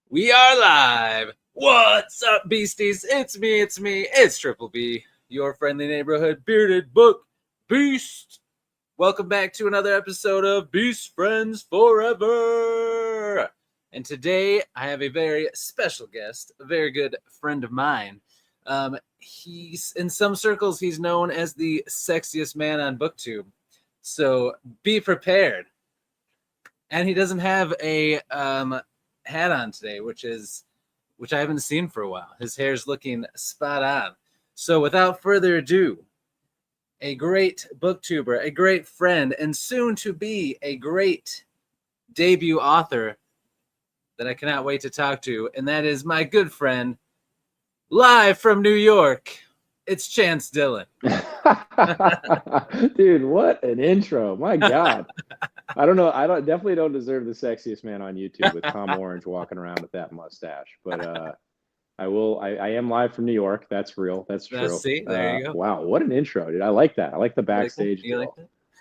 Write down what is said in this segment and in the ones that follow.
We are live. What's up, beasties? It's me. It's Triple B, your friendly neighborhood bearded book beast. Welcome back to another episode of Beast Friends Forever. And today I have a very special guest, a very good friend of mine. He's in some circles, he's known as the sexiest man on Booktube. So be prepared. And he doesn't have a hat on today, which I haven't seen for a while. His hair's looking spot on. So without further ado, a great booktuber, a great friend, and soon to be a great debut author that I cannot wait to talk to, and that is my good friend, live from New York. It's Chance Dillon. Dude, what an intro. My God. I don't know. Definitely don't deserve the sexiest man on YouTube with Tom Orange walking around with that mustache. But I am live from New York. That's real. That's true. See, there you go. Wow, what an intro, dude. I like that. I like the backstage. You like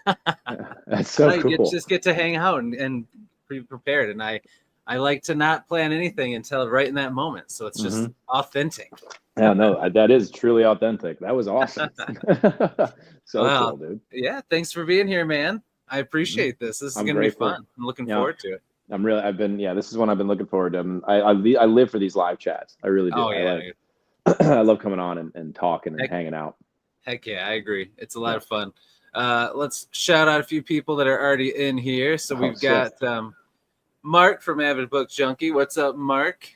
that? That's so cool. You just get to hang out and be prepared. And I like to not plan anything until right in that moment. So it's just authentic. Yeah, no, that is truly authentic. That was awesome. Cool, dude. Yeah, thanks for being here, man. I appreciate this. This is going to be fun. I'm looking forward to it. This is one I've been looking forward to. I live for these live chats. I really do. Oh, yeah. I love coming on and talking and hanging out. Heck yeah, I agree. It's a lot of fun. Let's shout out a few people that are already in here. So we've got Mark from Avid Book Junkie. What's up, Mark?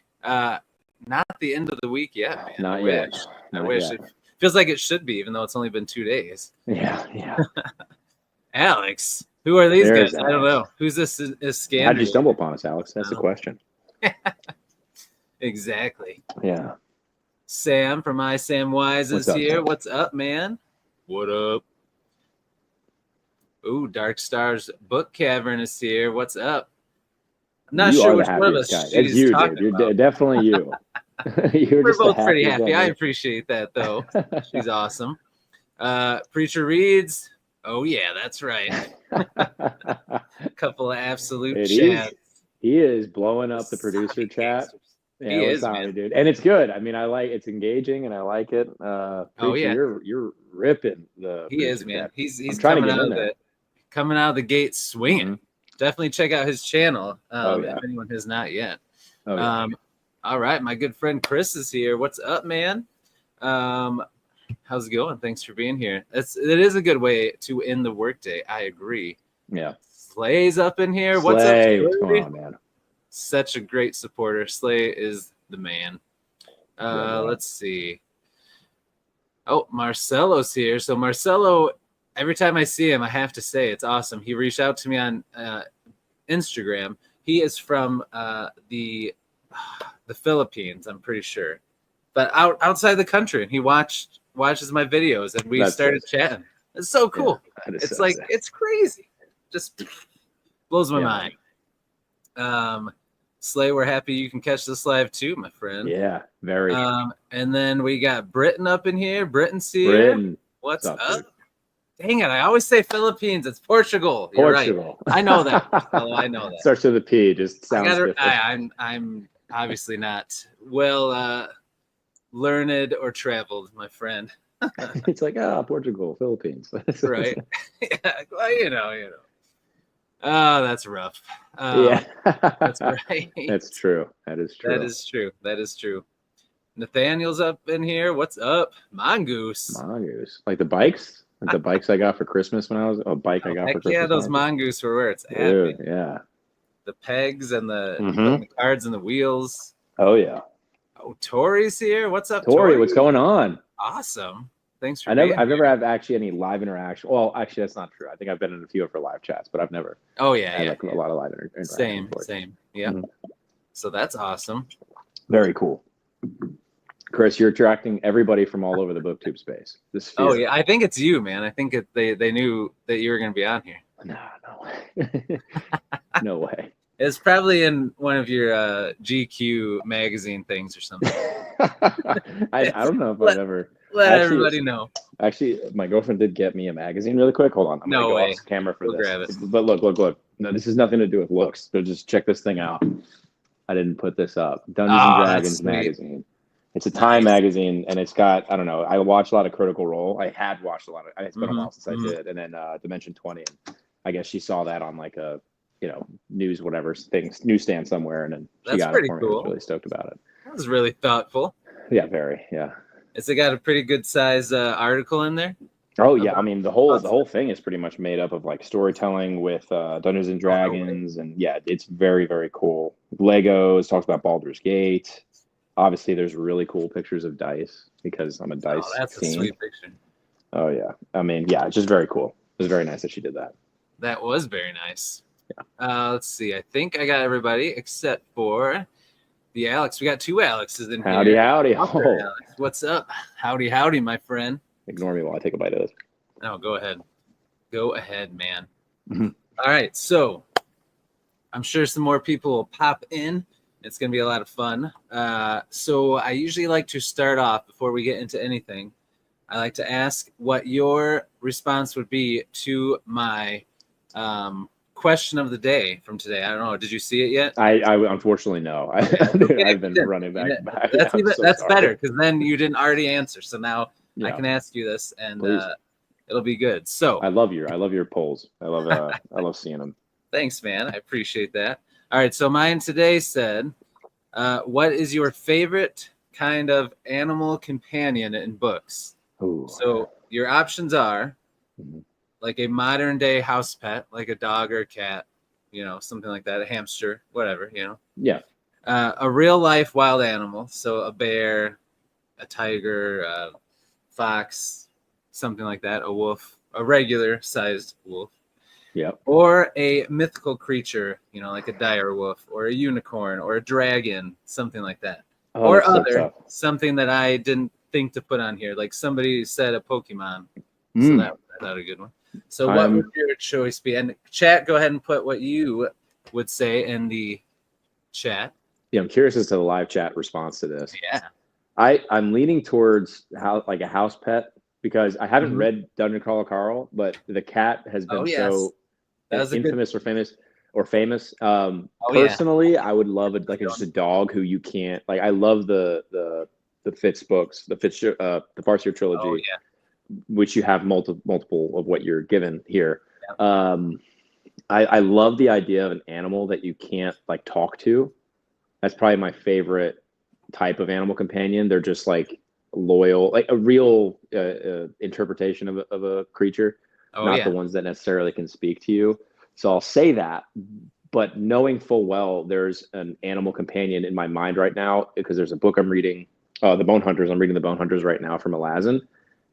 Not the end of the week yet, man. Not yet. I wish. It feels like it should be, even though it's only been 2 days. Yeah. Alex. Who are these guys? Alex. I don't know. Who's this? Is Scander? How'd you stumble upon us, Alex? That's the question. Exactly. Yeah. Sam from iSamWise is here. Sam? What's up, man? What up? Ooh, Dark Stars Book Cavern is here. What's up? I'm not sure which one of us she's you, dude. You're definitely you. We're both pretty happy. I appreciate that, though. She's awesome. Preacher Reads. Oh, yeah, that's right. Couple of absolute chats. He is blowing up the producer chat. Yeah, he is, sorry, dude. And it's good. I mean, it's engaging and I like it. Preacher, you're ripping the He is, man. Chat. He's coming out of the gate swinging. Mm-hmm. Definitely check out his channel if anyone has not yet. All right, my good friend Chris is here. What's up, man? How's it going? Thanks for being here. It is a good way to end the workday. I agree. Yeah. Slay's up in here. What's up, Slay? What's going on, man? Such a great supporter. Slay is the man. Let's see. Oh, Marcelo's here. So Marcelo, every time I see him, I have to say it's awesome. He reached out to me on Instagram. He is from the Philippines, I'm pretty sure, but outside the country. And he watches my videos, and we started chatting. It's so cool. Yeah, it's so sick. It's crazy. Just blows my mind. Slay, we're happy you can catch this live too, my friend. Yeah, very. And then we got Britton up in here. Britton's here. Britton. What's up? Dang it! I always say Philippines. It's Portugal. You're Portugal. Right. I know that. I know that. Starts with a P. Just sounds different. I'm obviously not well learned or traveled, my friend. It's like Portugal, Philippines. Right. Yeah. Well, you know. Oh, that's rough. Yeah. That's right. That's true. That is true. Nathaniel's up in here. What's up? Mongoose. Like the bikes? Like the bikes I got for Christmas when I was I got for Christmas. Yeah, those Mongoose were where it's at. Dude, yeah. The pegs and the cards and the wheels. Oh, yeah. Oh, Tori's here. What's up, Tori? What's going on? Awesome. Thanks for I've never had actually any live interaction. Well, actually, that's not true. I think I've been in a few of her live chats, but I've never. Oh, yeah. had a lot of live interaction. Same. Yeah. So that's awesome. Very cool. Chris, you're attracting everybody from all over the Booktube space. Oh, yeah. I think it's you, man. I think they knew that you were going to be on here. No way. No way. It's probably in one of your GQ magazine things or something. I don't know if I've ever. Let everybody know. Actually, my girlfriend did get me a magazine really quick. Hold on. I'm no gonna way. Go off camera for we'll this. Grab it. But look. No, this has nothing to do with looks. So just check this thing out. I didn't put this up. Dungeons and Dragons magazine. It's a Time magazine, and it's got, I don't know, I watch a lot of Critical Role. I had watched a lot of, it's been a while since I did. And then Dimension 20. And I guess she saw that on like a, news, whatever newsstand somewhere. And then she got it for me. I was really stoked about it. That was really thoughtful. Yeah, very. Yeah. Has it got a pretty good size article in there? Oh yeah, I mean the whole thing is pretty much made up of like storytelling with Dungeons and Dragons, and yeah, it's very, very cool. Legos, talks about Baldur's Gate. Obviously, there's really cool pictures of dice because I'm a dice. Oh, that's a sweet picture. Oh yeah, I mean yeah, it's just very cool. It was very nice that she did that. That was very nice. Yeah. Let's see. I think I got everybody except for the Alex. We got two Alexes in here. Howdy. Oh. Alex. What's up? Howdy, my friend. Ignore me while I take a bite of this. No, go ahead. Go ahead, man. Mm-hmm. All right, so I'm sure some more people will pop in. It's going to be a lot of fun. So I usually like to start off before we get into anything. I like to ask what your response would be to my question of the day from today. I don't know. Did you see it yet? I unfortunately no. I've been running back. That's better because then you didn't already answer. So now I can ask you this, and it'll be good. So I love your polls. I love seeing them. Thanks, man. I appreciate that. All right. So mine today said, what is your favorite kind of animal companion in books? Ooh. So your options are like a modern day house pet, like a dog or a cat, something like that, a hamster, whatever, Yeah. A real life wild animal. So a bear, a tiger, fox, something like that, a wolf, a regular sized wolf. Yep. Or a mythical creature, like a dire wolf or a unicorn or a dragon, something like that. Oh, or something that I didn't think to put on here. Like somebody said a Pokemon. So that was a good one. So what would your choice be? And chat, go ahead and put what you would say in the chat. Yeah, I'm curious as to the live chat response to this. Yeah. I'm leaning towards a house pet because I haven't read Dungeon Crawler Carl, but the cat has been so infamous or famous. Personally, I would love just a dog who you can't like. I love the Fitz books, the Farseer trilogy, which you have multiple of what you're given here. Yeah. I love the idea of an animal that you can't like talk to. That's probably my favorite type of animal companion. They're just like loyal, like a real interpretation of a creature, not the ones that necessarily can speak to you. So I'll say that, but knowing full well there's an animal companion in my mind right now because there's a book I'm reading, The Bone Hunters. I'm reading The Bone Hunters right now from Malazan,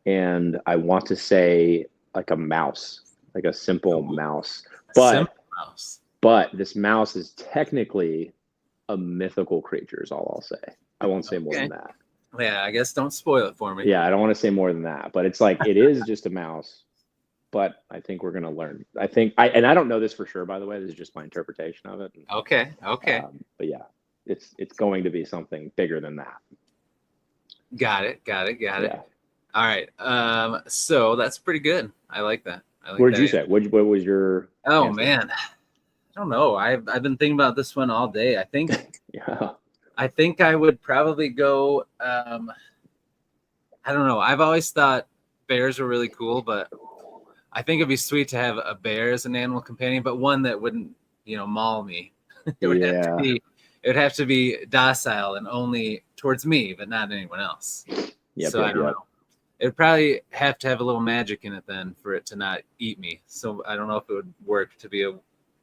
and I want to say like a mouse, like a simple mouse. But this mouse is technically a mythical creature is all I'll say. I won't say more than that. Yeah, I guess don't spoil it for me. Yeah, I don't want to say more than that, but it's like it is just a mouse. But I think we're gonna learn. I don't know this for sure, by the way. This is just my interpretation of it. Okay. But yeah, it's going to be something bigger than that. Got it. Yeah. All right. So that's pretty good. I like that. What did you say? What was your? Oh answer? Man, I don't know. I've been thinking about this one all day. I think. Yeah. I think I would probably go. I don't know. I've always thought bears were really cool, but I think it'd be sweet to have a bear as an animal companion, but one that wouldn't, maul me. It would have to be docile and only towards me, but not anyone else. I don't know. It'd probably have to have a little magic in it then for it to not eat me. So I don't know if it would work to be a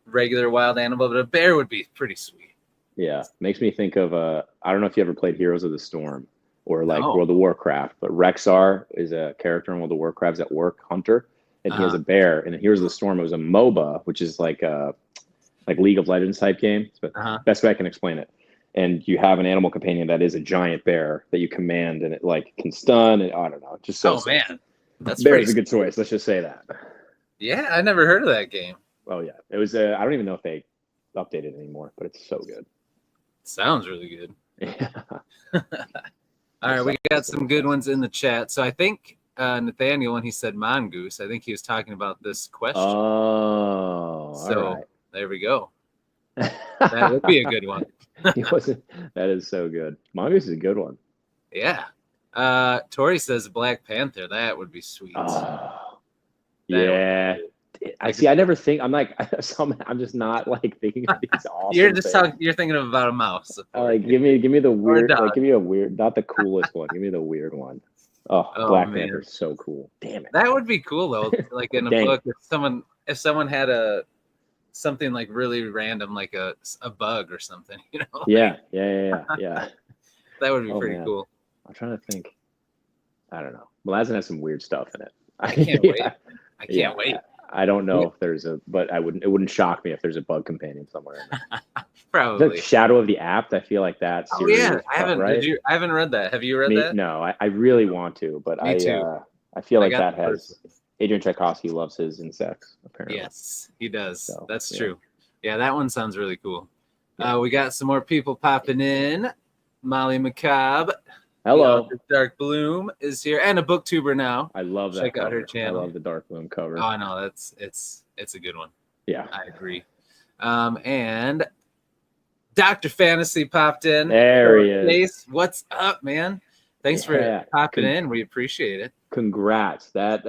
regular wild animal, but a bear would be pretty sweet. Yeah, makes me think of I don't know if you ever played Heroes of the Storm or World of Warcraft, but Rexar is a character in World of Warcraft's at work hunter, and he has a bear. And in Heroes of the Storm, it was a MOBA, which is like a League of Legends type game. But best way I can explain it. And you have an animal companion that is a giant bear that you command, and it can stun. And I don't know, just so. Oh man, that's bear's a good choice. Let's just say that. Yeah, I never heard of that game. Oh yeah, it was. I don't even know if they updated it anymore, but it's so good. Sounds really good. Yeah. All right, we got some good ones in the chat. So I think Nathaniel, when he said mongoose, I think he was talking about this question. Oh, so there we go. That would be a good one. He wasn't. That is so good. Mongoose is a good one. Yeah. Tori says Black Panther. That would be sweet. Oh, That would yeah. be I see. I never think. I'm like. I'm just not like thinking of these awesome. You're just things. you're thinking about a mouse. Like, give me the weird. dog. Like, give me a weird. Not the coolest one. Give me the weird one. Oh, Black man. Panther's so cool. Damn it. That would be cool though. Like in a Dang. book, if someone had something like really random, like a bug or something, you know? Yeah. That would be pretty man. cool. I'm trying to think. I don't know. Malazan has some weird stuff in it. I can't wait. I can't wait. I don't know if there's but it wouldn't shock me if there's a bug companion somewhere in there. Probably. Like Shadow of the Apt, I feel like that series. Oh yeah, I haven't. Right? I haven't read that. Have you read that? No, I really want to, but Me too. I feel like that has Adrian Tchaikovsky loves his insects, apparently. Yes, he does. So, that's true. Yeah, that one sounds really cool. We got some more people popping in. Molly Macabre. Hello. Dark Bloom is here, and a booktuber now. I love that. Check out her channel. I love the Dark Bloom cover. Oh, I know. It's a good one. Yeah, I agree. And Dr. Fantasy popped in. There he is. What's up, man? Thanks for popping in. We appreciate it. Congrats. That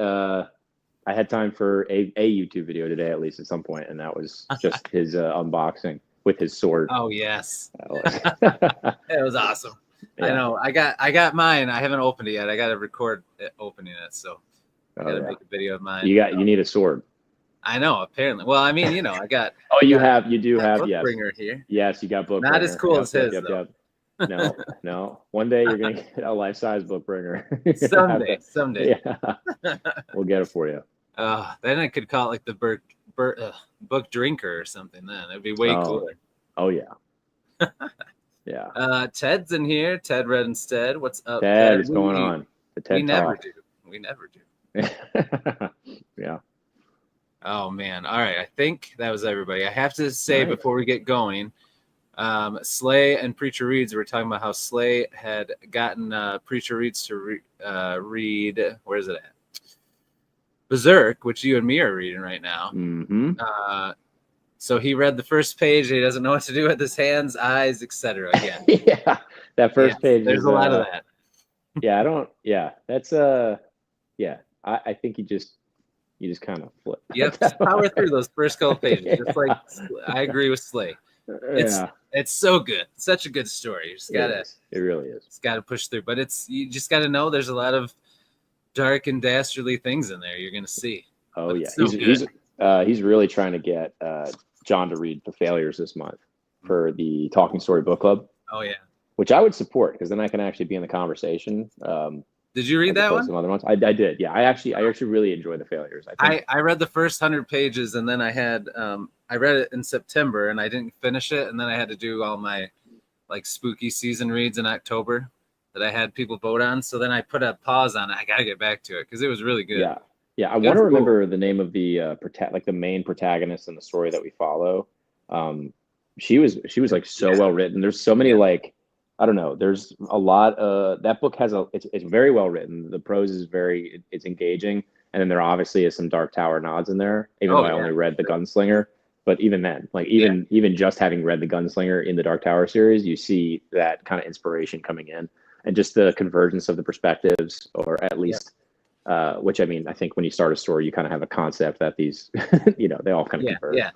I had time for a YouTube video today, at least at some point, and that was just his unboxing with his sword. Oh yes, it was awesome. Yeah. I know. I got mine. I haven't opened it yet. I got to record opening it, so I got to make a video of mine. You need a sword. I know. Apparently, well, I mean, I got. Oh, you do have Bookbringer here. Yes, you got Bookbringer. Not as cool as his though. No. One day you're gonna get a life-size Bookbringer. Someday. Yeah. We'll get it for you. Then I could call it like the book drinker or something. Then it'd be way cooler. Oh yeah. Yeah. Ted's in here. Ted Red instead. What's up, Ted? What's going on? The Ted Talk. We never do. Yeah. Oh man. All right. I think that was everybody. I have to say before we get going, Slay and Preacher Reads were talking about how Slay had gotten Preacher Reads to read. Where is it at? Berserk, which you and me are reading right now. Mm-hmm. So he read the first page. He doesn't know what to do with his hands, eyes, etc. Again. Yeah, that first page. There's a lot of that. Yeah, I don't. Yeah, that's yeah. I think you just kind of flip. Yep, just power through those first couple pages. Just like I agree with Slay. It's so good. Such a good story. You just gotta. It really is. Just gotta push through. But you just gotta know there's a lot of dark and dastardly things in there. You're gonna see. Oh yeah, he's really trying to get John to read The Failures this month for the Talking Story Book Club. Oh yeah, which I would support because then I can actually be in the conversation. Did you read that one? Some other ones. I did. Yeah, I actually really enjoyed The Failures. I read the first 100 pages and then I had I read it in September and I didn't finish it and then I had to do all my like spooky season reads in October that I had people vote on. So then I put a pause on it. I gotta get back to it because it was really good. Yeah. I want to remember the name of the the main protagonist in the story that we follow. She was like so well written. There's so many like. I don't know. There's a lot. That book has it's very well written. The prose is it's engaging, and then there obviously is some Dark Tower nods in there. Even though I only read the Gunslinger, but even then, like even just having read the Gunslinger in the Dark Tower series, you see that kind of inspiration coming in, and just the convergence of the perspectives, or at least, which I mean, I think when you start a story, you kind of have a concept that these, they all kind of converge. Yeah.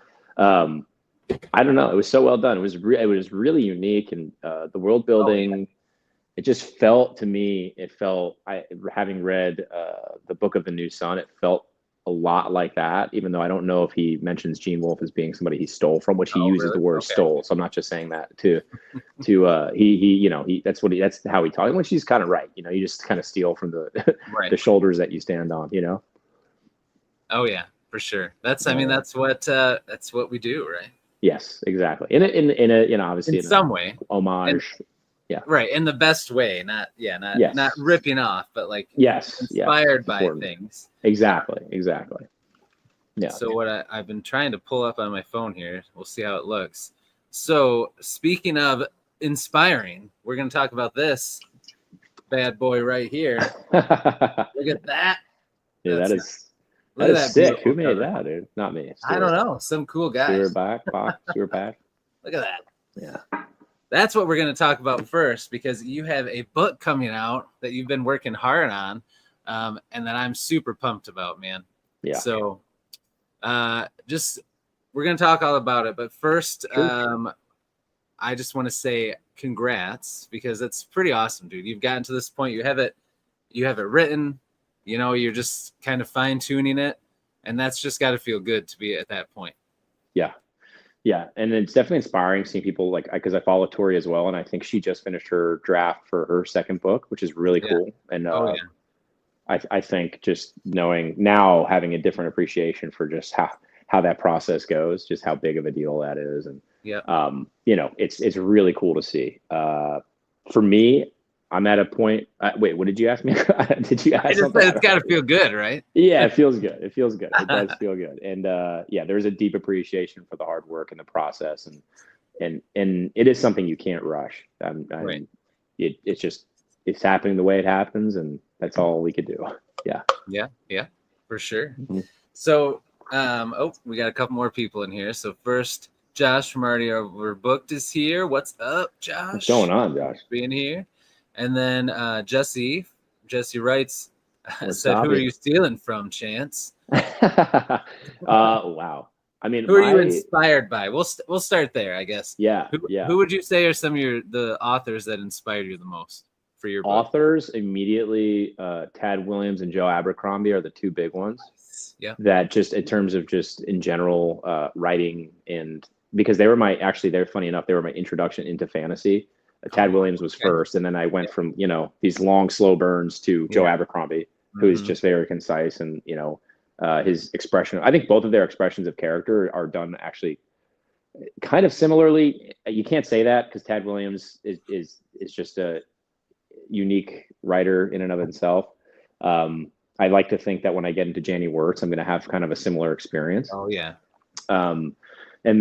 I don't know. It was so well done. It was really unique, and the world building. It just felt to me. Having read the Book of the New Sun, it felt a lot like that. Even though I don't know if he mentions Gene Wolfe as being somebody he stole from, which he uses the word stole. So I'm not just saying that to he that's how he talks. Which he's kind of right. You just kind of steal from the the shoulders that you stand on. Oh yeah, for sure. That's what we do, right? Yes, exactly. In a obviously in some way homage. Right. In the best way, not ripping off, but like inspired by things. Exactly. Yeah. So what I've been trying to pull up on my phone here, we'll see how it looks. So speaking of inspiring, we're going to talk about this bad boy right here. Look at that. Yeah, that is sick. Who made that, dude? Not me. I don't know. Some cool guy. Sewer back. Look at that. Yeah. that's what we're going to talk about first, because you have a book coming out that you've been working hard on, and that I'm super pumped about, man. Yeah. So just we're going to talk all about it. But first, Sure. I just want to say congrats, because it's pretty awesome, dude. You've gotten to this point. You have it written. You're just kind of fine tuning it, and that's just got to feel good to be at that point. Yeah. Yeah, and it's definitely inspiring seeing people because I follow Tori as well, and I think she just finished her draft for her second book, which is really cool. And Oh yeah. I think just knowing now, having a different appreciation for just how that process goes, just how big of a deal that is, and Yeah. it's really cool to see. For me, I'm at a point. Wait, what did you ask me? Did you ask I just something? said it's got to feel good, right? Yeah, it feels good. It feels good. It does feel good. And yeah, there's a deep appreciation for the hard work and the process, and it is something you can't rush. Right. It's happening the way it happens, and that's all we could do. Yeah. Yeah, for sure. Mhm. So, we got a couple more people in here. So first, Josh from Already Overbooked is here. What's up, Josh? What's going on, Josh? Being here. And then Jesse writes, What's said, "Who are Dobby? you stealing from, Chance?" Wow. I mean, Who are you inspired by? We'll start there, I guess. Yeah. Who would you say are some of the authors that inspired you the most for your book? Authors immediately, Tad Williams and Joe Abercrombie are the two big ones. Yeah. That just in terms of just in general writing, and because they're funny enough, they were my introduction into fantasy. Tad Williams was first, and then I went from these long slow burns to Joe Abercrombie, who's just very concise, and his expression. I think both of their expressions of character are done actually kind of similarly. You can't say that because Tad Williams is just a unique writer in and of himself. I like to think that when I get into Janny Wirtz, I'm going to have kind of a similar experience. Oh yeah. And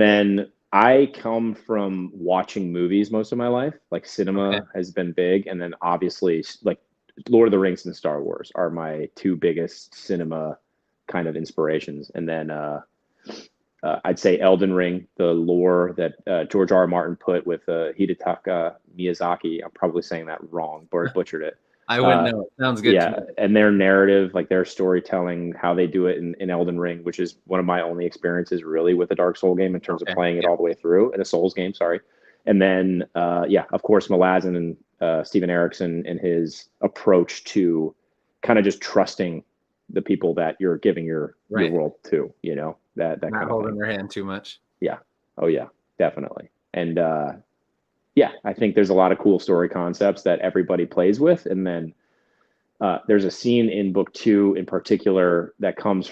then I come from watching movies most of my life. Like cinema has been big, and then obviously like Lord of the Rings and Star Wars are my two biggest cinema kind of inspirations. And then I'd say Elden Ring, the lore that George R. R. Martin put with Hidetaka Miyazaki. I'm probably saying that wrong, but butchered it. I wouldn't know. It sounds good. Yeah, and their narrative, like their storytelling, how they do it in Elden Ring, which is one of my only experiences really with a Dark Soul game in terms of playing it all the way through, in a Souls game, sorry. And then, of course, Malazan and Steven Erikson and his approach to kind of just trusting the people that you're giving your world to, that not kind of holding thing. their hand too much. Yeah. Oh yeah, definitely. And I think there's a lot of cool story concepts that everybody plays with. And then there's a scene in book 2 in particular that comes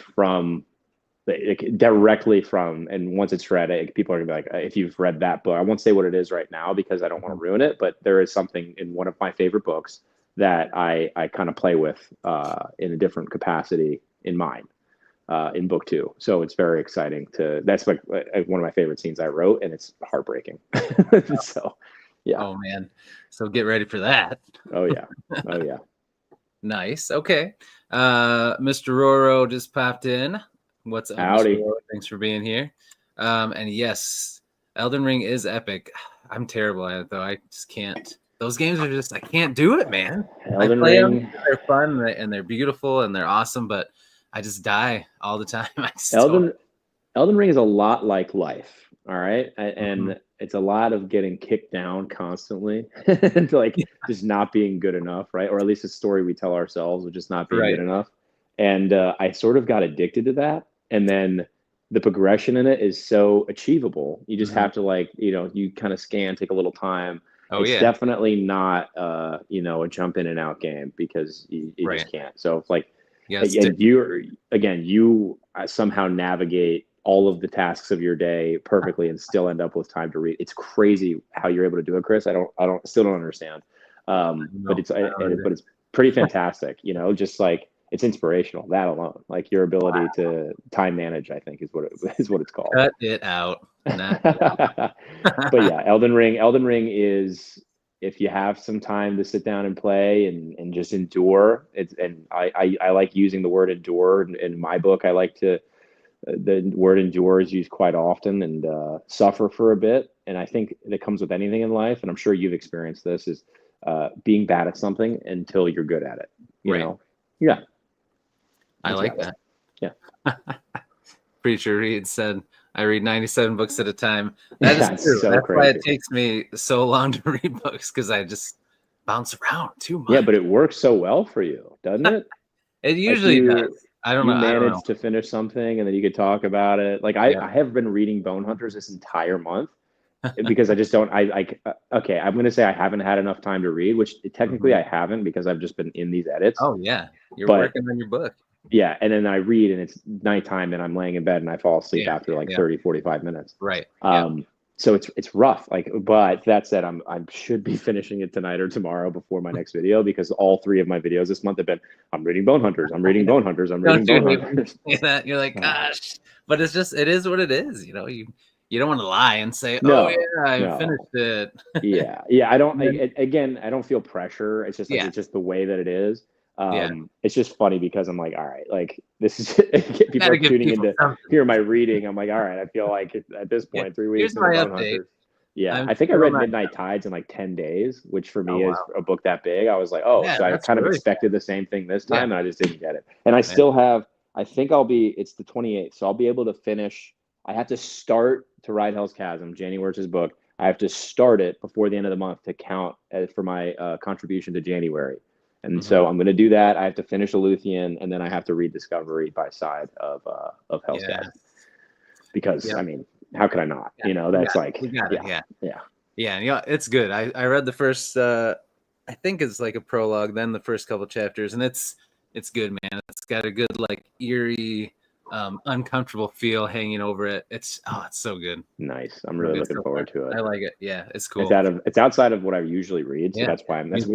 directly from, and once it's read, people are gonna be like, if you've read that book, I won't say what it is right now because I don't want to ruin it, but there is something in one of my favorite books that I kind of play with in a different capacity in mine. In book 2, so it's very exciting that's like one of my favorite scenes I wrote, and it's heartbreaking. So yeah. Oh man, so get ready for that. Oh yeah. Nice. Okay. Mr. Roro just popped in. What's up, Howdy. Mr. Roro? Thanks for being here. And yes, Elden Ring is epic. I'm terrible at it though. I just can't. Those games are just, I can't do it, man. Elden I play Ring. them. They're fun and they're beautiful and they're awesome, but I just die all the time. Elden Ring is a lot like life. All right. And it's a lot of getting kicked down constantly and like just not being good enough. Right. Or at least a story we tell ourselves of just not being good enough. And I sort of got addicted to that. And then the progression in it is so achievable. You just have to you kind of scan, take a little time. It's definitely not a jump in and out game because you just can't. So it's like, and you somehow navigate all of the tasks of your day perfectly and still end up with time to read. It's crazy how you're able to do it, Chris. I still don't understand. But it's pretty fantastic. Just like it's inspirational. That alone, like your ability to time manage, I think is what it's called. Cut it out. But yeah, Elden Ring is, if you have some time to sit down and play and just endure, I like using the word endure in my book. I like to the word endure is used quite often, and suffer for a bit. And I think that comes with anything in life, and I'm sure you've experienced this, is being bad at something until you're good at it. You know? Yeah. I like that. Yeah. Preacher Reed said, I read 97 books at a time. That is true. So That's crazy. why it takes me so long to read books, because I just bounce around too much. Yeah, but it works so well for you, doesn't it? It usually does. I don't know. You manage to finish something, and then you could talk about it. Like I have been reading Bone Hunters this entire month because I just don't. Okay, I'm going to say I haven't had enough time to read, which technically I haven't, because I've just been in these edits. Oh yeah, you're working on your book. Yeah, and then I read, and it's nighttime, and I'm laying in bed, and I fall asleep after like 30, 45 minutes. Right. So it's rough. Like, but that said, I should be finishing it tonight or tomorrow before my next video, because all 3 of my videos this month have been, I'm reading Bone Hunters, I'm reading Bone Hunters, I'm reading Bone Hunters. That you're like, gosh, but it's just, it is what it is. You know, you don't want to lie and say, no, oh yeah, I finished it. yeah. I don't. I don't feel pressure. It's just like, it's just the way that it is. It's just funny because I'm like, all right, like this is people are tuning in to hear my reading. I'm like, all right, I feel like at this point, 3 weeks. Here's my update. I think I read Midnight Tides in like 10 days, which for me is a book that big. I was like, so I kind of expected the same thing this time, and I just didn't get it. And I still have. I think it's the 28th, so I'll be able to finish. I have to start To Ride Hell's Chasm, January's his book. I have to start it before the end of the month to count for my contribution to January. And so I'm going to do that. I have to finish Aleuthian, and then I have to read Discovery by side of Hell's Chasm. Because I mean, how could I not? You know, that's like, yeah. It's good. I read the first. I think it's like a prologue, then the first couple chapters, and it's good, man. It's got a good like eerie, uncomfortable feel hanging over it. It's so good. Nice. I'm really looking forward to it. I like it. Yeah, it's cool. It's outside of what I usually read, so that's why that's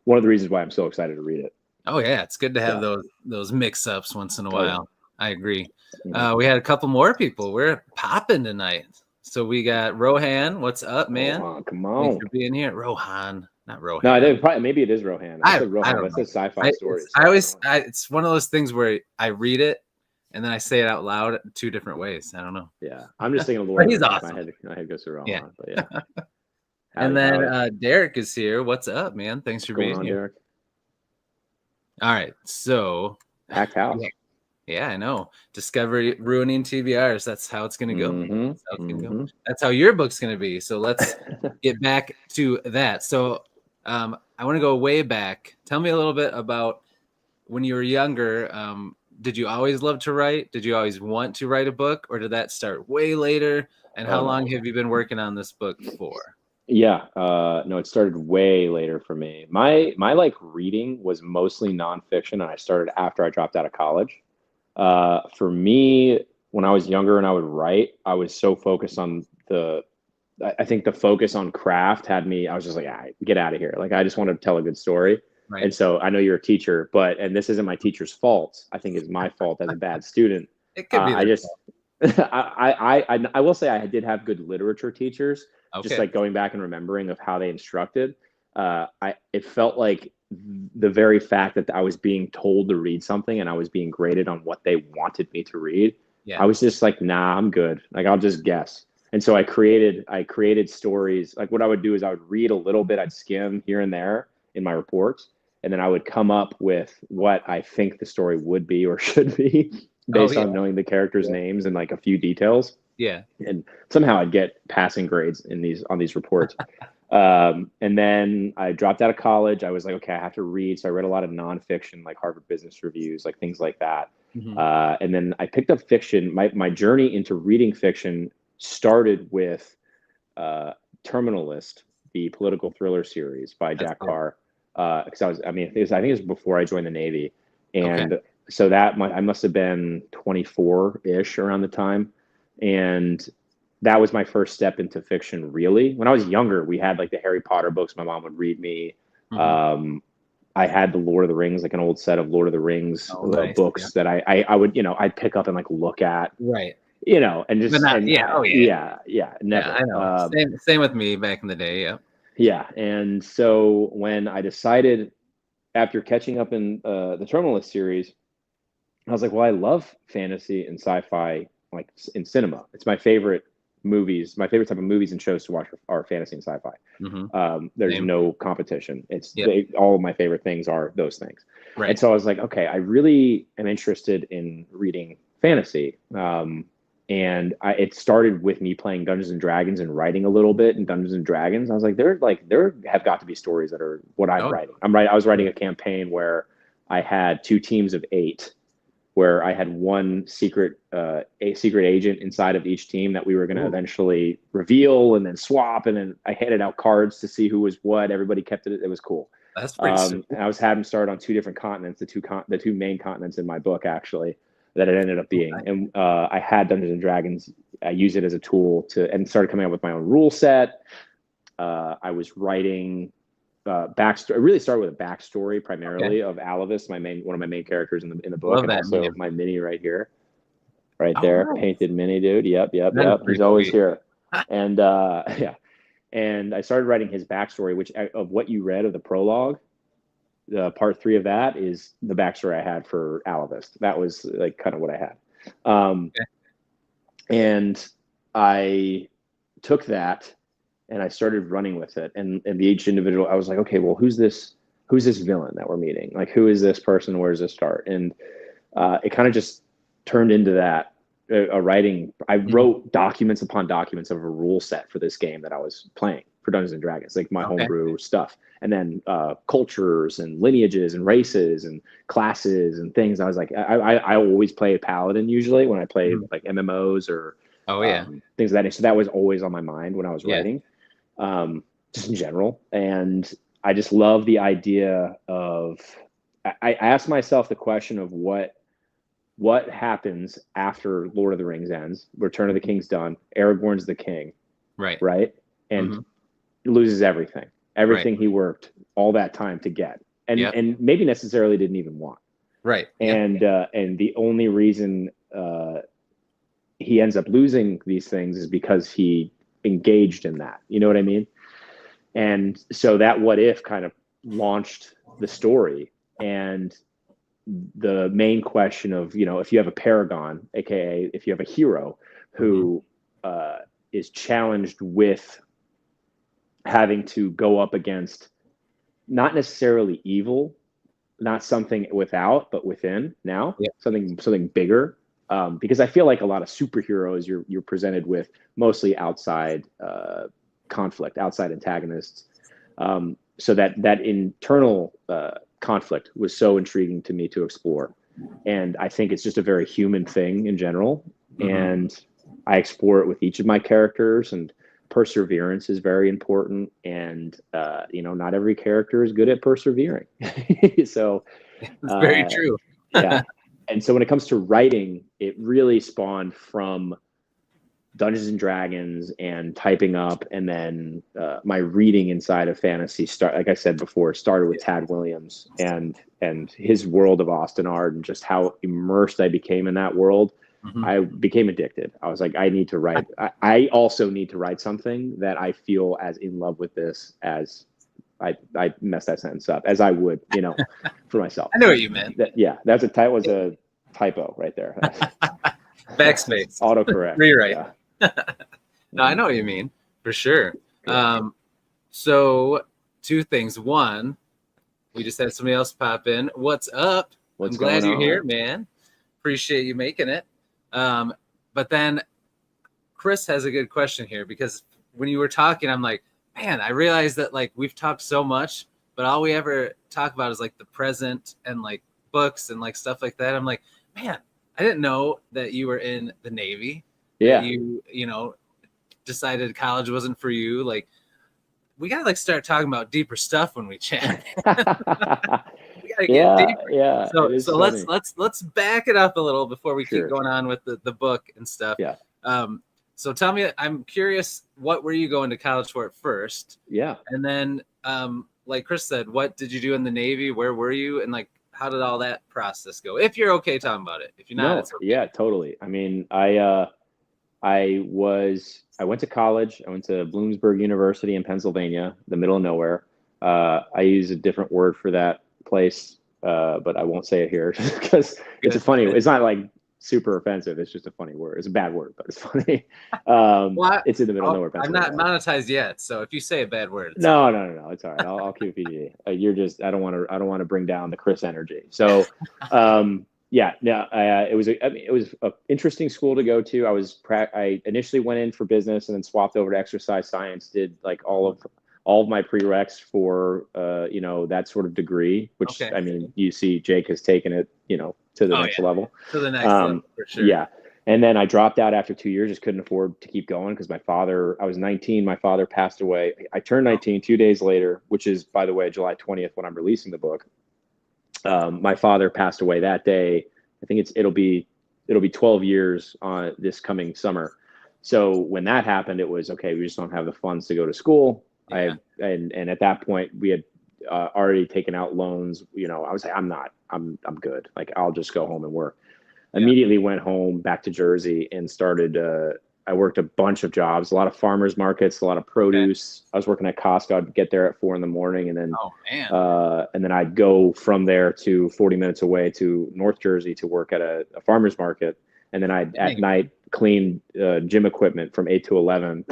one of the reasons why I'm so excited to read it. Oh yeah, it's good to have those mix-ups once in a while. I agree. We had a couple more people. We're popping tonight. So we got Rohan. What's up, man? Come on. Thanks for being here. Rohan, not Rohan. No, I did maybe it is Rohan. I said Rohan. That's a sci-fi story. It's one of those things where I read it and then I say it out loud 2 different ways. I don't know. Yeah, I'm just thinking of Lord. He's awesome. I had to go to Rohan, but yeah. And then Derek is here. What's up, man? Thanks for being here. Derek? All right, so packed house. Yeah, I know. Discovery ruining TBRs. That's how it's going to go. That's how your book's going to be. So let's get back to that. So I want to go way back. Tell me a little bit about when you were younger. Did you always love to write? Did you always want to write a book, or did that start way later? And how long have you been working on this book for? Yeah, no, it started way later for me. My like reading was mostly nonfiction, and I started after I dropped out of college. For me, when I was younger and I would write, I was so focused on I think the focus on craft had me, I was just like, get out of here. Like, I just wanted to tell a good story. Right. And so I know you're a teacher, and this isn't my teacher's fault. I think it's my fault as a bad student. It could be. I will say I did have good literature teachers. Okay. Just like going back and remembering of how they instructed. It felt like the very fact that I was being told to read something and I was being graded on what they wanted me to read. Yeah. I was just like, nah, I'm good. Like, I'll just guess. And so I created stories. Like, what I would do is I would read a little bit, I'd skim here and there in my reports, and then I would come up with what I think the story would be or should be based on knowing the characters' names and like a few details. Yeah. And somehow I'd get passing grades on these reports. And then I dropped out of college. I was like, okay, I have to read. So I read a lot of nonfiction, like Harvard Business Reviews, like things like that. Mm-hmm. And then I picked up fiction. My journey into reading fiction started with Terminal List, the political thriller series by Jack Carr. Because I think it was before I joined the Navy. And so I must have been 24-ish around the time. And that was my first step into fiction, really. When I was younger, we had like the Harry Potter books my mom would read me. Mm-hmm. I had the Lord of the Rings, like an old set of Lord of the Rings books that I would, I'd pick up and like look at. Right. And just never. Yeah, I know. Same with me back in the day. Yeah. Yeah. And so when I decided, after catching up in the Terminal List series, I was like, well, I love fantasy and sci-fi like in cinema. It's my favorite movies. My favorite type of movies and shows to watch are fantasy and sci-fi. There's Same. no competition. It's Yep. all of my favorite things are those things. Right. And so I was like, okay, I really am interested in reading fantasy. And it started with me playing Dungeons and Dragons and writing a little bit in Dungeons and Dragons. I was like, there have got to be stories that are what I'm writing. I was writing a campaign where I had 2 teams of 8, where I had one secret agent inside of each team that we were going to eventually reveal and then swap. And then I handed out cards to see who was what. Everybody kept it. It was cool. That's pretty sick. And I was having start on 2 different continents, the two main continents in my book, actually, that it ended up being. And I had Dungeons and Dragons. I used it as a tool and started coming up with my own rule set. I was writing backstory. I really started with a backstory primarily of Alavis, one of my main characters in the book. And also my mini right here, right there, painted mini dude. Yep. He's always here. And and I started writing his backstory, which of what you read of the prologue, the part 3 of that is the backstory I had for Alavis. That was like kind of what I had. And I took that and I started running with it. And each individual, I was like, okay, well, who's this villain that we're meeting? Like, who is this person? Where does this start? And it kind of just turned into that a writing. I wrote documents upon documents of a rule set for this game that I was playing for Dungeons and Dragons, like my homebrew stuff. And then cultures and lineages and races and classes and things. I was like, I always play a paladin usually when I play like MMOs or things of that nature. So that was always on my mind when I was writing, just in general. And I just love the idea of, I asked myself the question of what happens after Lord of the Rings ends, Return of the King's done, Aragorn's the king, right? And loses everything he worked all that time to get, and maybe necessarily didn't even want, and the only reason he ends up losing these things is because he engaged in that. You know what I mean? And so that what if kind of launched the story. And the main question of, if you have a paragon, aka if you have a hero who is challenged with having to go up against not necessarily evil, not something without, but within now, something bigger. Because I feel like a lot of superheroes you're presented with mostly outside conflict, outside antagonists. So that internal conflict was so intriguing to me to explore. And I think it's just a very human thing in general. And I explore it with each of my characters, and perseverance is very important. And, not every character is good at persevering. So it's very true. And so when it comes to writing, it really spawned from Dungeons and Dragons and typing up, and then my reading inside of fantasy like I said before, started with Tad Williams and his world of Austenard, and just how immersed I became in that world. I became addicted. I was like, I need to write. I also need to write something that I feel as in love with this as I messed that sentence up as I would, for myself. I know what you meant. That was a typo right there. Backspace. Autocorrect. Rewrite. No, I know what you mean, for sure. So 2 things. One, we just had somebody else pop in. What's up? I'm glad you're here, man. Appreciate you making it. But then Chris has a good question here, because when you were talking, I'm like, man, I realized that like we've talked so much, but all we ever talk about is like the present and like books and like stuff like that. I'm like, man, I didn't know that you were in the Navy. Yeah. You decided college wasn't for you. Like, we gotta like start talking about deeper stuff when we chat. We gotta get deeper. Yeah. So let's back it up a little before we keep going on with the book and stuff. Yeah. So tell me, I'm curious, what were you going to college for at first? Yeah. And then, like Chris said, what did you do in the Navy? Where were you? And like, how did all that process go? If you're okay talking about it. If you're not, it's okay. Yeah, totally. I mean, I went to college. I went to Bloomsburg University in Pennsylvania, the middle of nowhere. I use a different word for that place, but I won't say it here because it's funny. It's not like super offensive. It's just a funny word. It's a bad word, but it's funny. Well, it's in the middle of nowhere, I'm Pennsylvania. not monetized yet, so if you say a bad word, No. It's all right. I'll keep it PG. You're just. I don't want to bring down the Chris energy. So, yeah. It was. It was an interesting school to go to. I initially went in for business and then swapped over to exercise science. Did like all of my prereqs for that sort of degree. Which Okay. I mean, you see, Jake has taken it to the next level. To the next level for sure. Yeah. And then I dropped out after 2 years, just couldn't afford to keep going because I was 19. My father passed away. I turned 19 2 days later, which is, by the way, July 20th when I'm releasing the book. My father passed away that day. I think it'll be 12 years on this coming summer. So when that happened, it was okay. We just don't have the funds to go to school. Yeah. And at that point we had already taken out loans. I was like, I'm good. Like, I'll just go home and work. Immediately went home back to Jersey and started. I worked a bunch of jobs, a lot of farmers markets, a lot of produce. I was working at Costco. I'd get there at 4 a.m. and then, and then I'd go from there to 40 minutes away to North Jersey to work at a farmers market. And then I'd at night clean gym equipment from 8 to 11.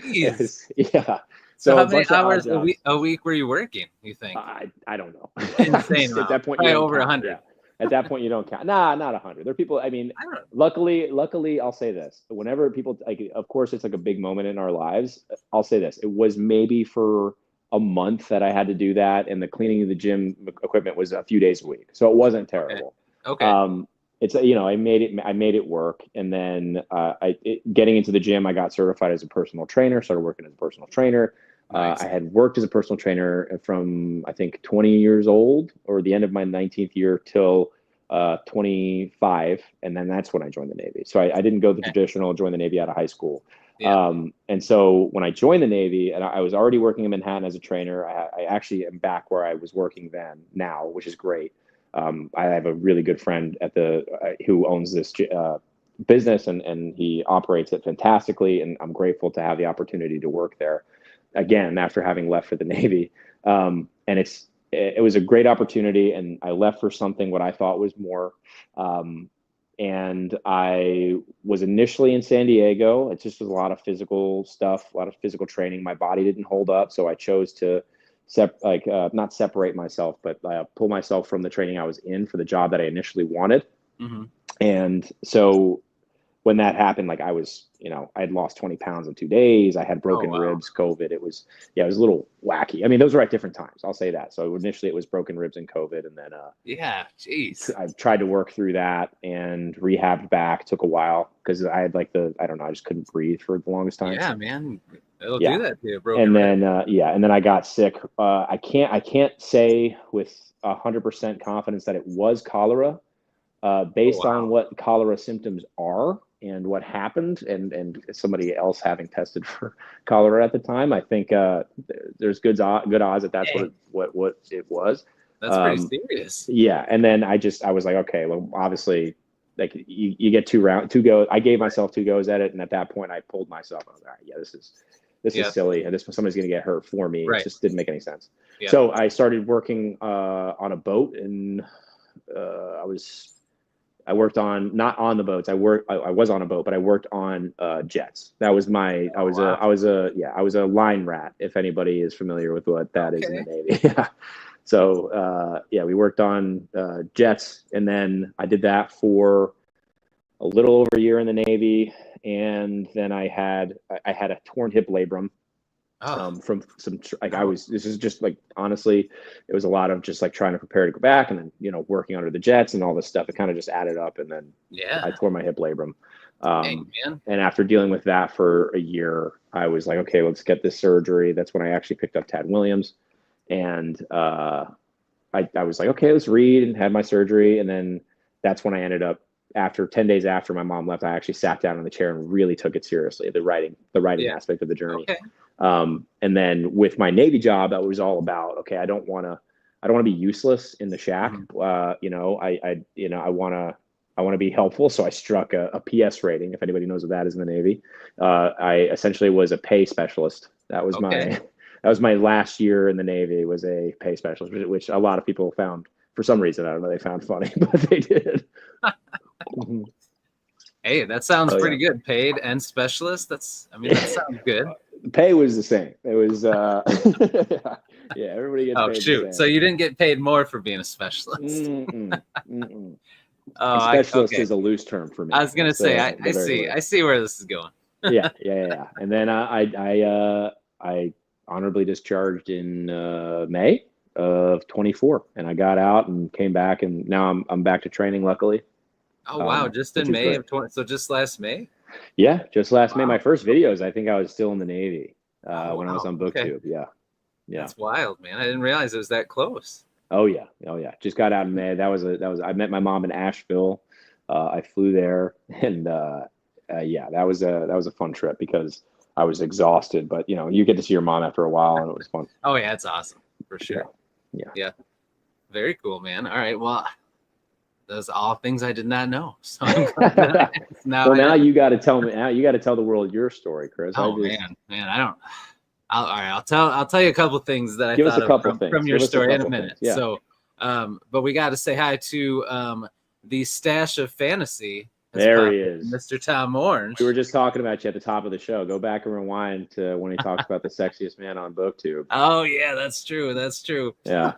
Yeah. So how many hours a week were you working, you think? I don't know. Insane. At that point, probably over 100. Yeah. At that point, you don't count. Nah, not 100. There are people. I mean, luckily, I'll say this. Whenever people, like, of course, it's like a big moment in our lives. I'll say this. It was maybe for a month that I had to do that, and the cleaning of the gym equipment was a few days a week, so it wasn't terrible. Okay. It's I made it work, and then getting into the gym, I got certified as a personal trainer. Started working as a personal trainer. Nice. I had worked as a personal trainer from, I think, 20 years old or the end of my 19th year till 25. And then that's when I joined the Navy. So I didn't go the traditional, join the Navy out of high school. Yeah. And so when I joined the Navy, and I was already working in Manhattan as a trainer, I actually am back where I was working then now, which is great. I have a really good friend who owns this business, and he operates it fantastically. And I'm grateful to have the opportunity to work there again after having left for the Navy. And it was a great opportunity, and I left for something what I thought was more. And I was initially in San Diego. It just was a lot of physical stuff, a lot of physical training. My body didn't hold up, so I chose to not separate myself, but pull myself from the training I was in for the job that I initially wanted. Mm-hmm. And so when that happened, like, I was, I had lost 20 pounds in 2 days. I had broken ribs, COVID. It was a little wacky. I mean, those were at different times. I'll say that. So initially it was broken ribs and COVID. And then, I tried to work through that and rehabbed back. Took a while because I had I just couldn't breathe for the longest time. Yeah, man. It'll do that to you, broken and then, and then I got sick. I can't say with 100% confidence that it was cholera, based on what cholera symptoms are and what happened, and somebody else having tested for cholera at the time. I think there's good odds that that's what it was. That's pretty serious. Yeah, and then I was like, okay, well, obviously, like, you get two goes. I gave myself 2 goes at it, and at that point, I pulled myself. I was like, all right, yeah, this is silly, and somebody's going to get hurt for me. Right. It just didn't make any sense. Yeah. So I started working on a boat, and I worked on, not on the boats. I was on a boat, but I worked on jets. That was I was a line rat, if anybody is familiar with what that is in the Navy. Yeah. So we worked on jets, and then I did that for a little over a year in the Navy, and then I had a torn hip labrum. From some, this is just like, honestly, it was a lot of just like trying to prepare to go back, and then, working under the jets and all this stuff. It kind of just added up, and then I tore my hip labrum. And after dealing with that for a year, I was like, okay, let's get this surgery. That's when I actually picked up Tad Williams, and I was like, okay, let's read, and had my surgery. And then that's when I ended up, after 10 days after my mom left, I actually sat down in the chair and really took it seriously, the writing aspect of the journey. Okay. And then with my Navy job, that was all about, okay, I don't want to be useless in the shack. Mm-hmm. I want to be helpful. So I struck a PS rating. If anybody knows what that is in the Navy, I essentially was a pay specialist. That was my last year in the Navy, was a pay specialist, which a lot of people found, for some reason, I don't know, they found funny, but they did. Mhm. Hey, that sounds Oh, pretty yeah. good. Paid and specialist. That sounds good. The pay was the same. It was yeah, everybody gets Oh paid the shoot! So same. you didn't get paid more for being a specialist? Mm-mm, mm-mm. Oh, A specialist okay. is a loose term for I me. was gonna It's say, the very word. I see where this is going. Yeah. And then I honorably discharged in May of 24, and I got out and came back, and now I'm back to training, luckily, Oh wow, just which in is May great. of 20, so just last May? Yeah, just last May. My Wow. first Okay. videos, I think I was still in the Navy Oh when I was wow. on Okay. Booktube. Yeah. That's wild, man. I didn't realize it was that close. Oh yeah. Just got out in May. That was. I met my mom in Asheville. I flew there, and yeah, that was a fun trip because I was exhausted. But you get to see your mom after a while, and it was fun. Oh yeah, it's awesome for Yeah, sure. yeah. Yeah. Very cool, man. All right. Well, those are all things I did not know. So I'm glad that I asked. Now Well, I now know. you got to tell me. Now you got to tell the world your story, Chris. I Oh just man, I don't. All right, I'll tell you a couple things that I give us thought a of couple things. from your Give us a story in a couple things. minute. Yeah. So, but we got to say hi to the stash of fantasy. Has There popped he in, is. Mr. Tom Orange. We were just talking about you at the top of the show. Go back and rewind to when he talks about the sexiest man on BookTube. Oh yeah, that's true. That's true. Yeah.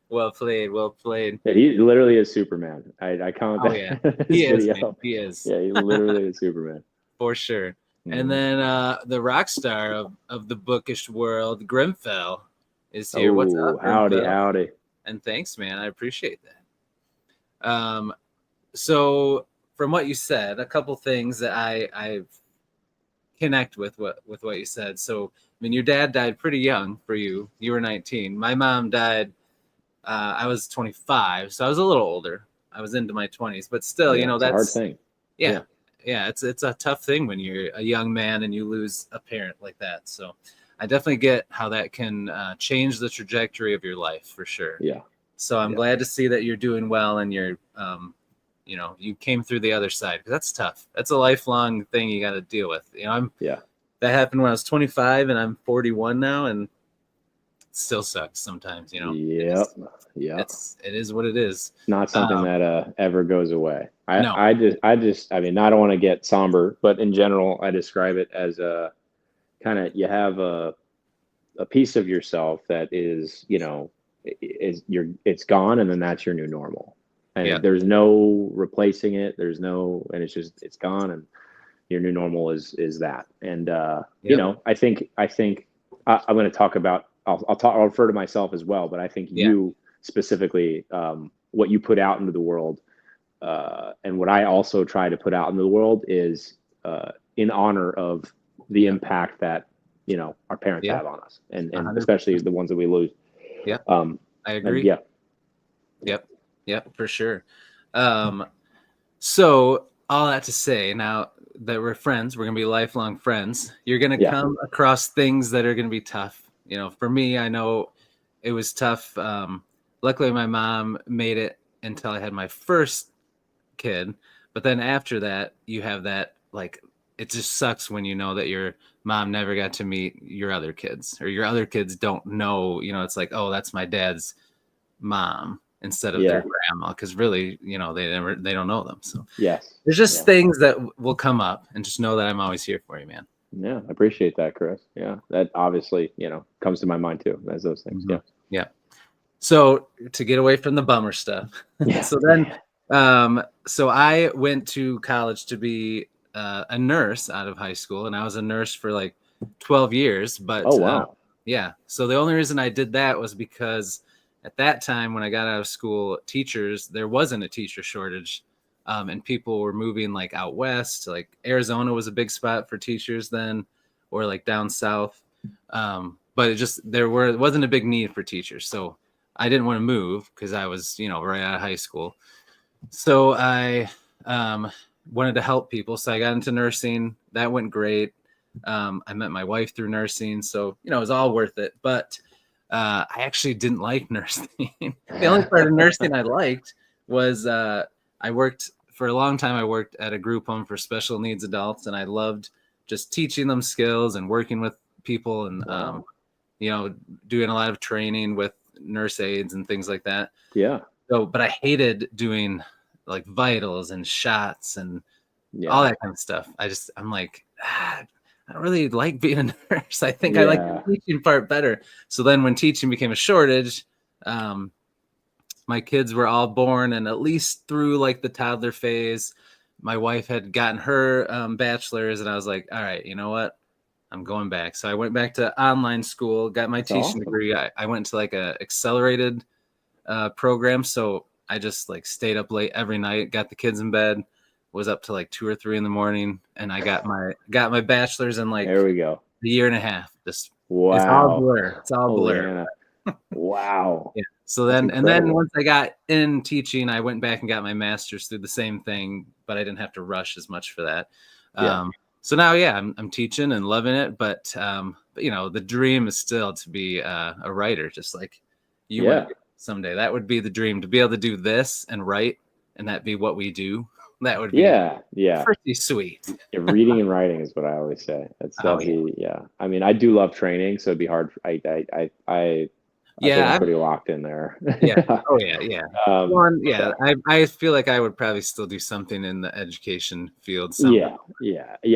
Well played. Well played. Yeah, he literally is Superman. I comment Oh yeah, that his he is, man. video. He is Yeah, he literally is Superman. for sure. And Mhm. then the rock star of the bookish world, Grimfell, is here. What's Oh, up, howdy, Grimfell? howdy. And thanks, man. I appreciate that. So from what you said, a couple things that I connect with what you said. So I mean, your dad died pretty young for you. You were 19. My mom died. I was 25, so I was a little older. I was into my 20s, but still, Yeah, it's a hard that's thing. yeah, yeah. It's a tough thing when you're a young man and you lose a parent like that. So I definitely get how that can change the trajectory of your life for sure. Yeah. So I'm Yeah. glad to see that you're doing well and you're, you came through the other side because that's tough. That's a lifelong thing you got to deal with. Yeah. That happened when I was 25 and I'm 41 now, and it still sucks sometimes. Yep. It is what it is. Not something that ever goes away. No. I mean, I don't want to get somber, but in general, I describe it as a kind of, you have a piece of yourself that is, it's gone, and then that's your new normal. And Yeah. there's no replacing it. And it's gone, and your new normal is that. And I think I'm going to talk about. I'll refer to myself as well, but I think you specifically, what you put out into the world, and what I also try to put out into the world is in honor of the impact that our parents have on us, and 100%. especially the ones that we lose. Yeah, I agree. Yep, for sure. So all that to say, now that we're friends, we're gonna be lifelong friends. You're gonna come across things that are gonna be tough. For me, I know it was tough. Luckily, my mom made it until I had my first kid. But then after that, you have that, like, it just sucks when you know that your mom never got to meet your other kids, or your other kids don't know. It's like, oh, that's my dad's mom instead of their grandma, because really, they don't know them. So there's just things that will come up, and just know that I'm always here for you, man. Yeah, I appreciate that, Chris. Yeah, that obviously, comes to my mind too, as those things. Mm-hmm. Yeah. So to get away from the bummer stuff. So then, so I went to college to be a nurse out of high school, and I was a nurse for like 12 years. But oh, wow. So the only reason I did that was because at that time, when I got out of school, there wasn't a teacher shortage. And people were moving like out west, like Arizona was a big spot for teachers then, or like down south. But it wasn't a big need for teachers. So I didn't want to move because I was, right out of high school. So I wanted to help people. So I got into nursing. That went great. I met my wife through nursing. So, it was all worth it. But I actually didn't like nursing. The only part of nursing I liked was for a long time, I worked at a group home for special needs adults, and I loved just teaching them skills and working with people, and, doing a lot of training with nurse aides and things like that. Yeah. So, but I hated doing like vitals and shots and Yeah. all that kind of stuff. I'm like, I don't really like being a nurse. I think I like the teaching part better. So then when teaching became a shortage, my kids were all born, and at least through like the toddler phase, my wife had gotten her bachelor's, and I was like, all right, you know what? I'm going back. So I went back to online school, got my teaching degree. I went to like a accelerated program. So I just like stayed up late every night, got the kids in bed, was up to like 2 or 3 in the morning, and I got my bachelor's in like there we go. a year and a half. Just wow. It's all blur. It's all blur. Wow. Yeah. So then, and then once I got in teaching, I went back and got my master's through the same thing, but I didn't have to rush as much for that. So now, yeah, I'm teaching and loving it, but you know, the dream is still to be a writer, just like you want to be someday. That would be the dream, to be able to do this and write, and that be what we do. That would be pretty sweet. Reading and writing is what I always say. I mean, I do love training, so it'd be hard. I think I'm pretty locked in there. Oh yeah. I feel like I would probably still do something in the education field. Yeah.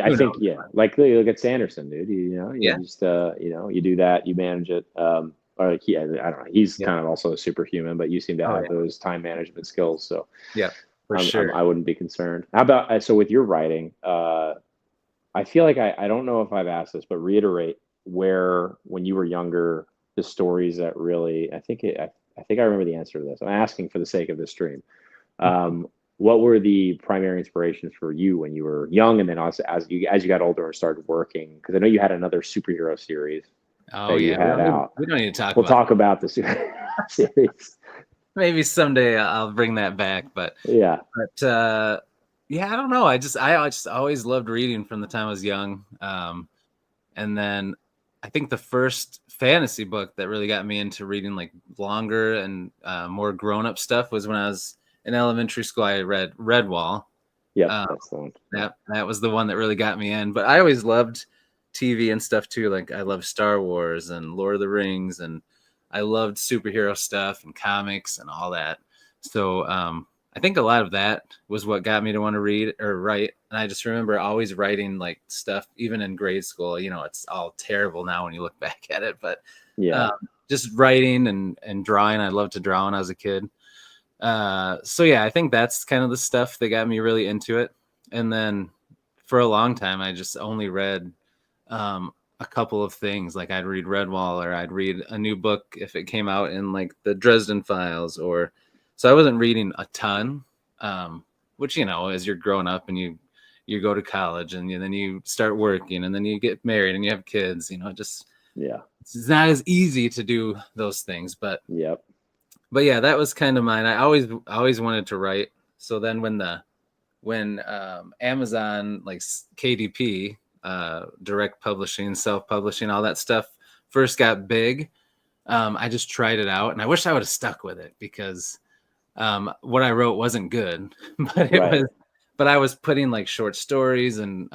I think like look at Sanderson, dude. You just you do that, you manage it. Or I don't know. He's kind of also a superhuman, but you seem to have those time management skills. So for sure. I wouldn't be concerned. How about so with your writing? I feel like I don't know if I've asked this, but reiterate where when you were younger, the stories that really I think I remember the answer to this. I'm asking for the sake of this stream. What were the primary inspirations for you when you were young, and then also as you got older and started working? Because I know you had another superhero series. We don't need to talk. We'll talk about the superhero series. Maybe someday I'll bring that back, but I don't know. I just always loved reading from the time I was young, and then I think the first fantasy book that really got me into reading like longer and more grown-up stuff was when I was in elementary school. I read Redwall. That's the one. That was the one that really got me in. But I always loved TV and stuff too. Like I loved Star Wars and Lord of the Rings, and I loved superhero stuff and comics and all that. So I think a lot of that was what got me to want to read or write. And I just remember always writing like stuff, even in grade school. You know, it's all terrible now when you look back at it, but just writing and drawing. I loved to draw when I was a kid. So yeah, I think that's kind of the stuff that got me really into it. And then for a long time, I just only read a couple of things. Like I'd read Redwall, or I'd read a new book if it came out in like the Dresden Files, or so I wasn't reading a ton, which, you know, as you're growing up and you go to college and then you start working and then you get married and you have kids, you know, it's not as easy to do those things, but yeah, that was kind of mine. I always wanted to write. So then when Amazon, like KDP, direct publishing, self-publishing, all that stuff first got big, I just tried it out, and I wish I would have stuck with it, because what I wrote wasn't good, but I was putting like short stories and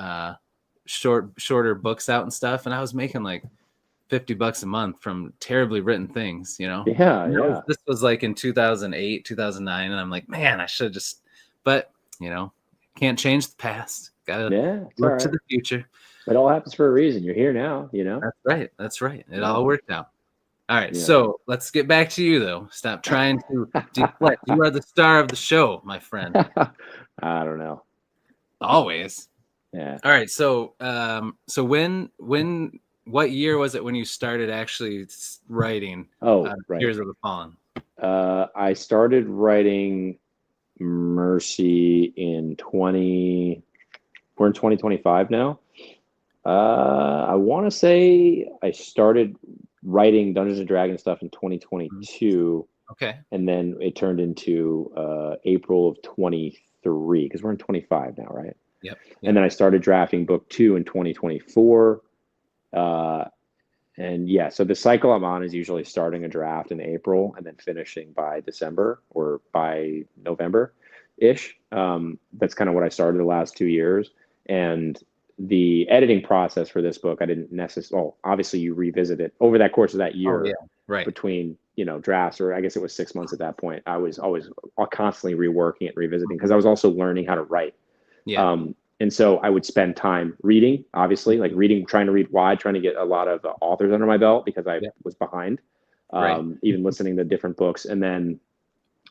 shorter books out and stuff, and I was making like $50 a month from terribly written things, you know. This was like in 2008, 2009, and I'm like, man, I should just, but you know, can't change the past. Gotta look to the future. It all happens for a reason. You're here now, you know. That's right. It all worked out. All right, so let's get back to you, though. Stop trying to deflect. You are the star of the show, my friend. I don't know. Always. Yeah. All right, so what year was it when you started actually writing Tears of the Fallen? I started writing Mercy in we're in 2025 now. I want to say I started writing Dungeons and Dragons stuff in 2022. Okay. And then it turned into April of 23, because we're in 25 now, right? Yep. And then I started drafting book 2 in 2024. And so the cycle I'm on is usually starting a draft in April and then finishing by December or by November-ish. That's kind of what I started the last 2 years. And the editing process for this book, I didn't necessarily, obviously you revisit it over that course of that year between drafts, or I guess it was 6 months at that point, I was always constantly reworking it, revisiting, because I was also learning how to write. Yeah. And so I would spend time reading, obviously, like trying to read wide, trying to get a lot of authors under my belt because I was behind, Right. even listening to different books, and then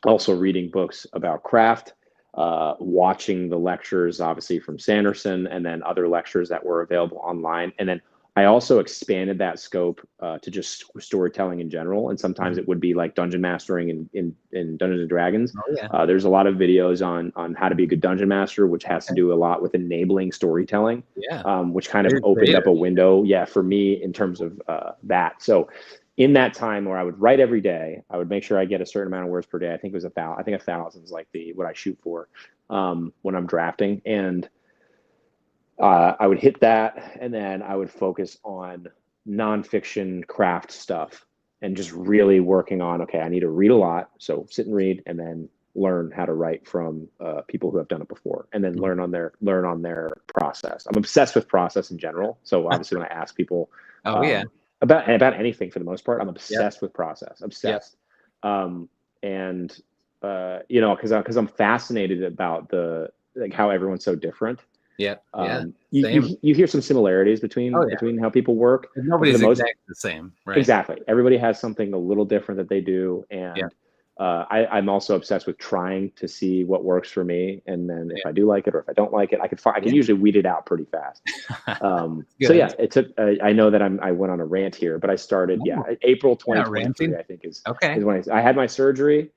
also reading books about craft, watching the lectures, obviously from Sanderson, and then other lectures that were available online. And then I also expanded that scope to just storytelling in general. And sometimes it would be like dungeon mastering in Dungeons and Dragons. Oh, yeah. There's a lot of videos on how to be a good dungeon master, which has to do a lot with enabling storytelling, which kind of opened up a window, for me in terms of that. So in that time where I would write every day, I would make sure I get a certain amount of words per day. I think it was 1,000. I think 1,000 is like what I shoot for when I'm drafting. And I would hit that, and then I would focus on nonfiction craft stuff and just really working on, okay, I need to read a lot. So sit and read, and then learn how to write from people who have done it before, and then learn on their process. I'm obsessed with process in general. So obviously when I ask people about anything, for the most part, I'm obsessed with process, obsessed. And because I'm fascinated about how everyone's so different. You hear some similarities between how people work. And nobody's exactly the same, right? Exactly. Everybody has something a little different that they do, and I'm also obsessed with trying to see what works for me, and then if I do like it or if I don't like it, I can usually weed it out pretty fast. It took. I know that I went on a rant here, but I started April 2023. I think is when I had my surgery.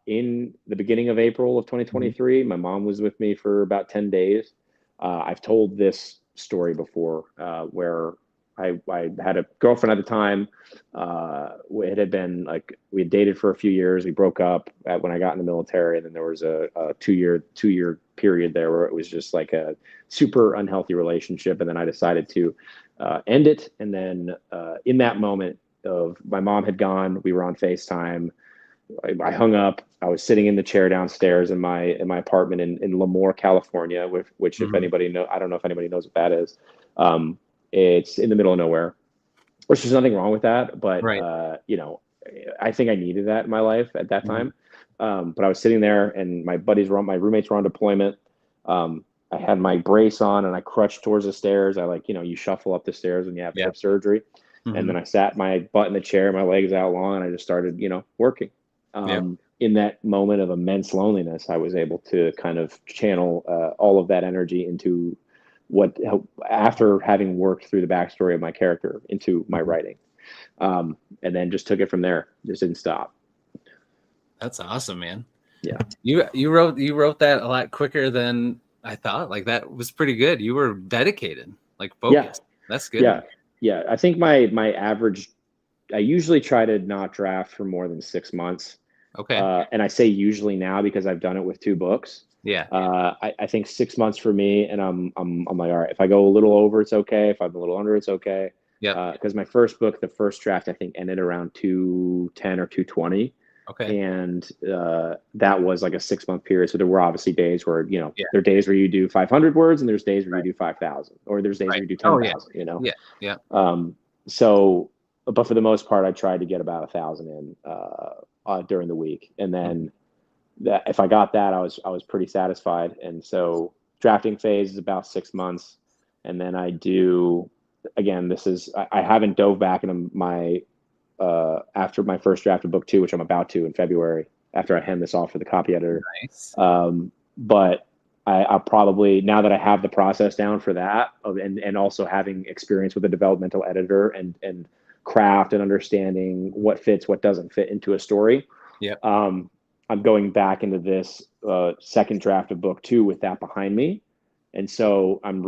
In the beginning of April of 2023, my mom was with me for about 10 days. I've told this story before, where I had a girlfriend at the time. It had been like, we had dated for a few years. We broke up when I got in the military, and then there was a two-year period there where it was just like a super unhealthy relationship. And then I decided to end it. And then in that moment of my mom had gone, we were on FaceTime. I hung up. I was sitting in the chair downstairs in my apartment in Lemoore, California, which if anybody I don't know if anybody knows what that is. It's in the middle of nowhere, which there's nothing wrong with that, but I think I needed that in my life at that time. But I was sitting there, and my roommates were on deployment. I had my brace on, and I crutched towards the stairs. You shuffle up the stairs when you have hip surgery. And then I sat my butt in the chair, my legs out long, and I just started, working. In that moment of immense loneliness, I was able to kind of channel all of that energy into after having worked through the backstory of my character, into my writing, and then just took it from there. Just didn't stop. That's awesome, man. Yeah, you wrote that a lot quicker than I thought. Like, that was pretty good. You were dedicated, like focused. That's good. Yeah. I think my average, I usually try to not draft for more than 6 months. Okay. And I say usually now because I've done it with 2 books. Yeah. I think 6 months for me, and I'm like, all right, if I go a little over, it's okay. If I'm a little under, it's okay. Yeah. Because my first book, the first draft, I think ended around 210 or 220. Okay. And that was like a 6-month period. So there were obviously days where, there are days where you do 500 words, and there's days where you do 5,000, or there's days where you do 10,000, Yeah. So, but for the most part, I tried to get about 1,000 in during the week. And then if I got that, I was pretty satisfied. And so drafting phase is about 6 months. And then I do, again, I haven't dove back into my, after my first draft of book 2, which I'm about to in February, after I hand this off for the copy editor. Nice. But I'll probably, now that I have the process down for that, and also having experience with a developmental editor and craft and understanding what fits, what doesn't fit into a story. I'm going back into this second draft of book 2 with that behind me. And so I'm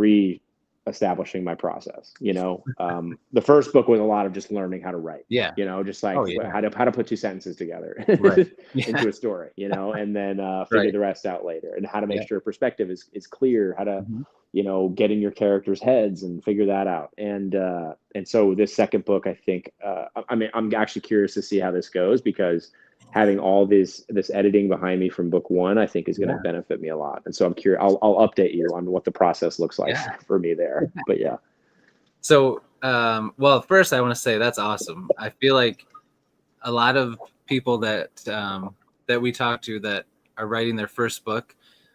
establishing my process. The first book was a lot of just learning how to write. Just like how to put 2 sentences together into a story. And then figure the rest out later, and how to make sure perspective is clear. How to get in your characters' heads and figure that out. And so this second book, I think, I'm actually curious to see how this goes, because having all this editing behind me from book 1, I think is going to benefit me a lot. And so I'm curious. I'll update you on what the process looks like for me there. But So, well, first I want to say that's awesome. I feel like a lot of people that that we talk to that are writing their first book,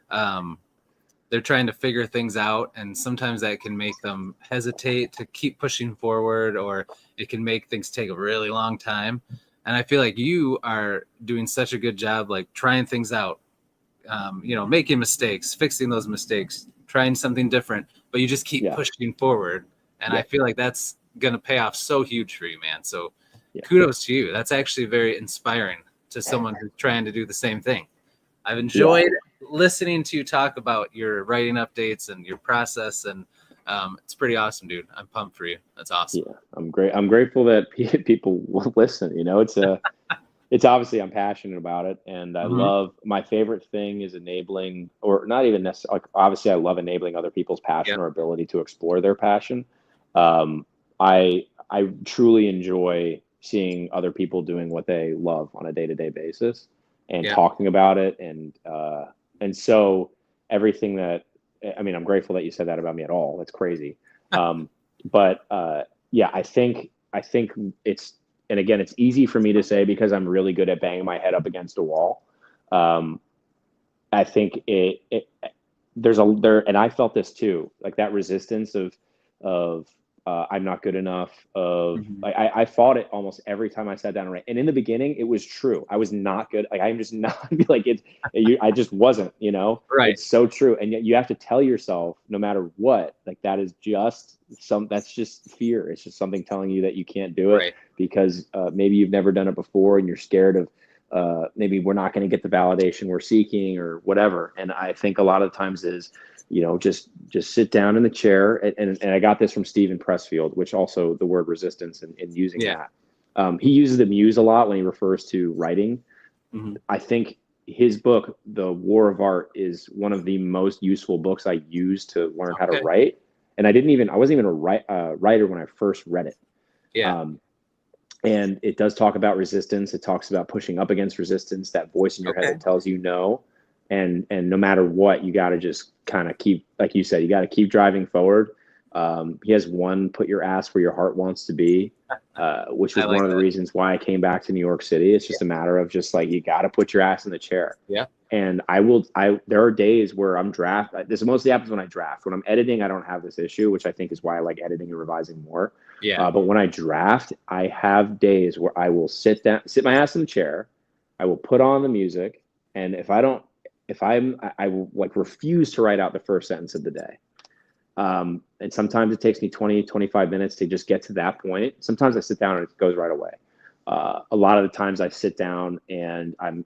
they're trying to figure things out, and sometimes that can make them hesitate to keep pushing forward, or it can make things take a really long time. And I feel like you are doing such a good job, like trying things out, making mistakes, fixing those mistakes, trying something different, but you just keep pushing forward. And I feel like that's going to pay off so huge for you, man. So kudos to you. That's actually very inspiring to someone who's trying to do the same thing. I've enjoyed listening to you talk about your writing updates and your process, and it's pretty awesome, dude. I'm pumped for you. That's awesome. Yeah, I'm great. I'm grateful that people will listen. It's obviously I'm passionate about it, and I love. My favorite thing is enabling, or not even necessarily. Like, obviously, I love enabling other people's passion or ability to explore their passion. I truly enjoy seeing other people doing what they love on a day-to-day basis and talking about it, and so everything that, I mean, I'm grateful that you said that about me at all. That's crazy. But I think it's, and again, it's easy for me to say because I'm really good at banging my head up against a wall. I think and I felt this too, like that resistance of I'm not good enough. I fought it almost every time I sat down and write. And in the beginning, it was true. I was not good. Like, I'm just not like I just wasn't. Right. It's so true. And yet you have to tell yourself, no matter what, like that is just that's just fear. It's just something telling you that you can't do it because maybe you've never done it before and you're scared of maybe we're not going to get the validation we're seeking or whatever. And I think a lot of times is, just sit down in the chair. And I got this from Stephen Pressfield, which also the word resistance and using that. He uses the muse a lot when he refers to writing. I think his book, The War of Art, is one of the most useful books I use to learn how to write. And I wasn't even a writer when I first read it. And it does talk about resistance. It talks about pushing up against resistance, that voice in your head that tells you no. And no matter what, you got to just kind of keep, like you said, you got to keep driving forward. He has one, put your ass where your heart wants to be, which was one of the reasons why I came back to New York City. It's just a matter of just like, you got to put your ass in the chair. And there are days where I'm this mostly happens when I draft. When I'm editing, I don't have this issue, which I think is why I like editing and revising more. But when I draft, I have days where I will sit my ass in the chair. I will put on the music. And I will like refuse to write out the first sentence of the day. And sometimes it takes me 20, 25 minutes to just get to that point. Sometimes I sit down and it goes right away. A lot of the times I sit down and I'm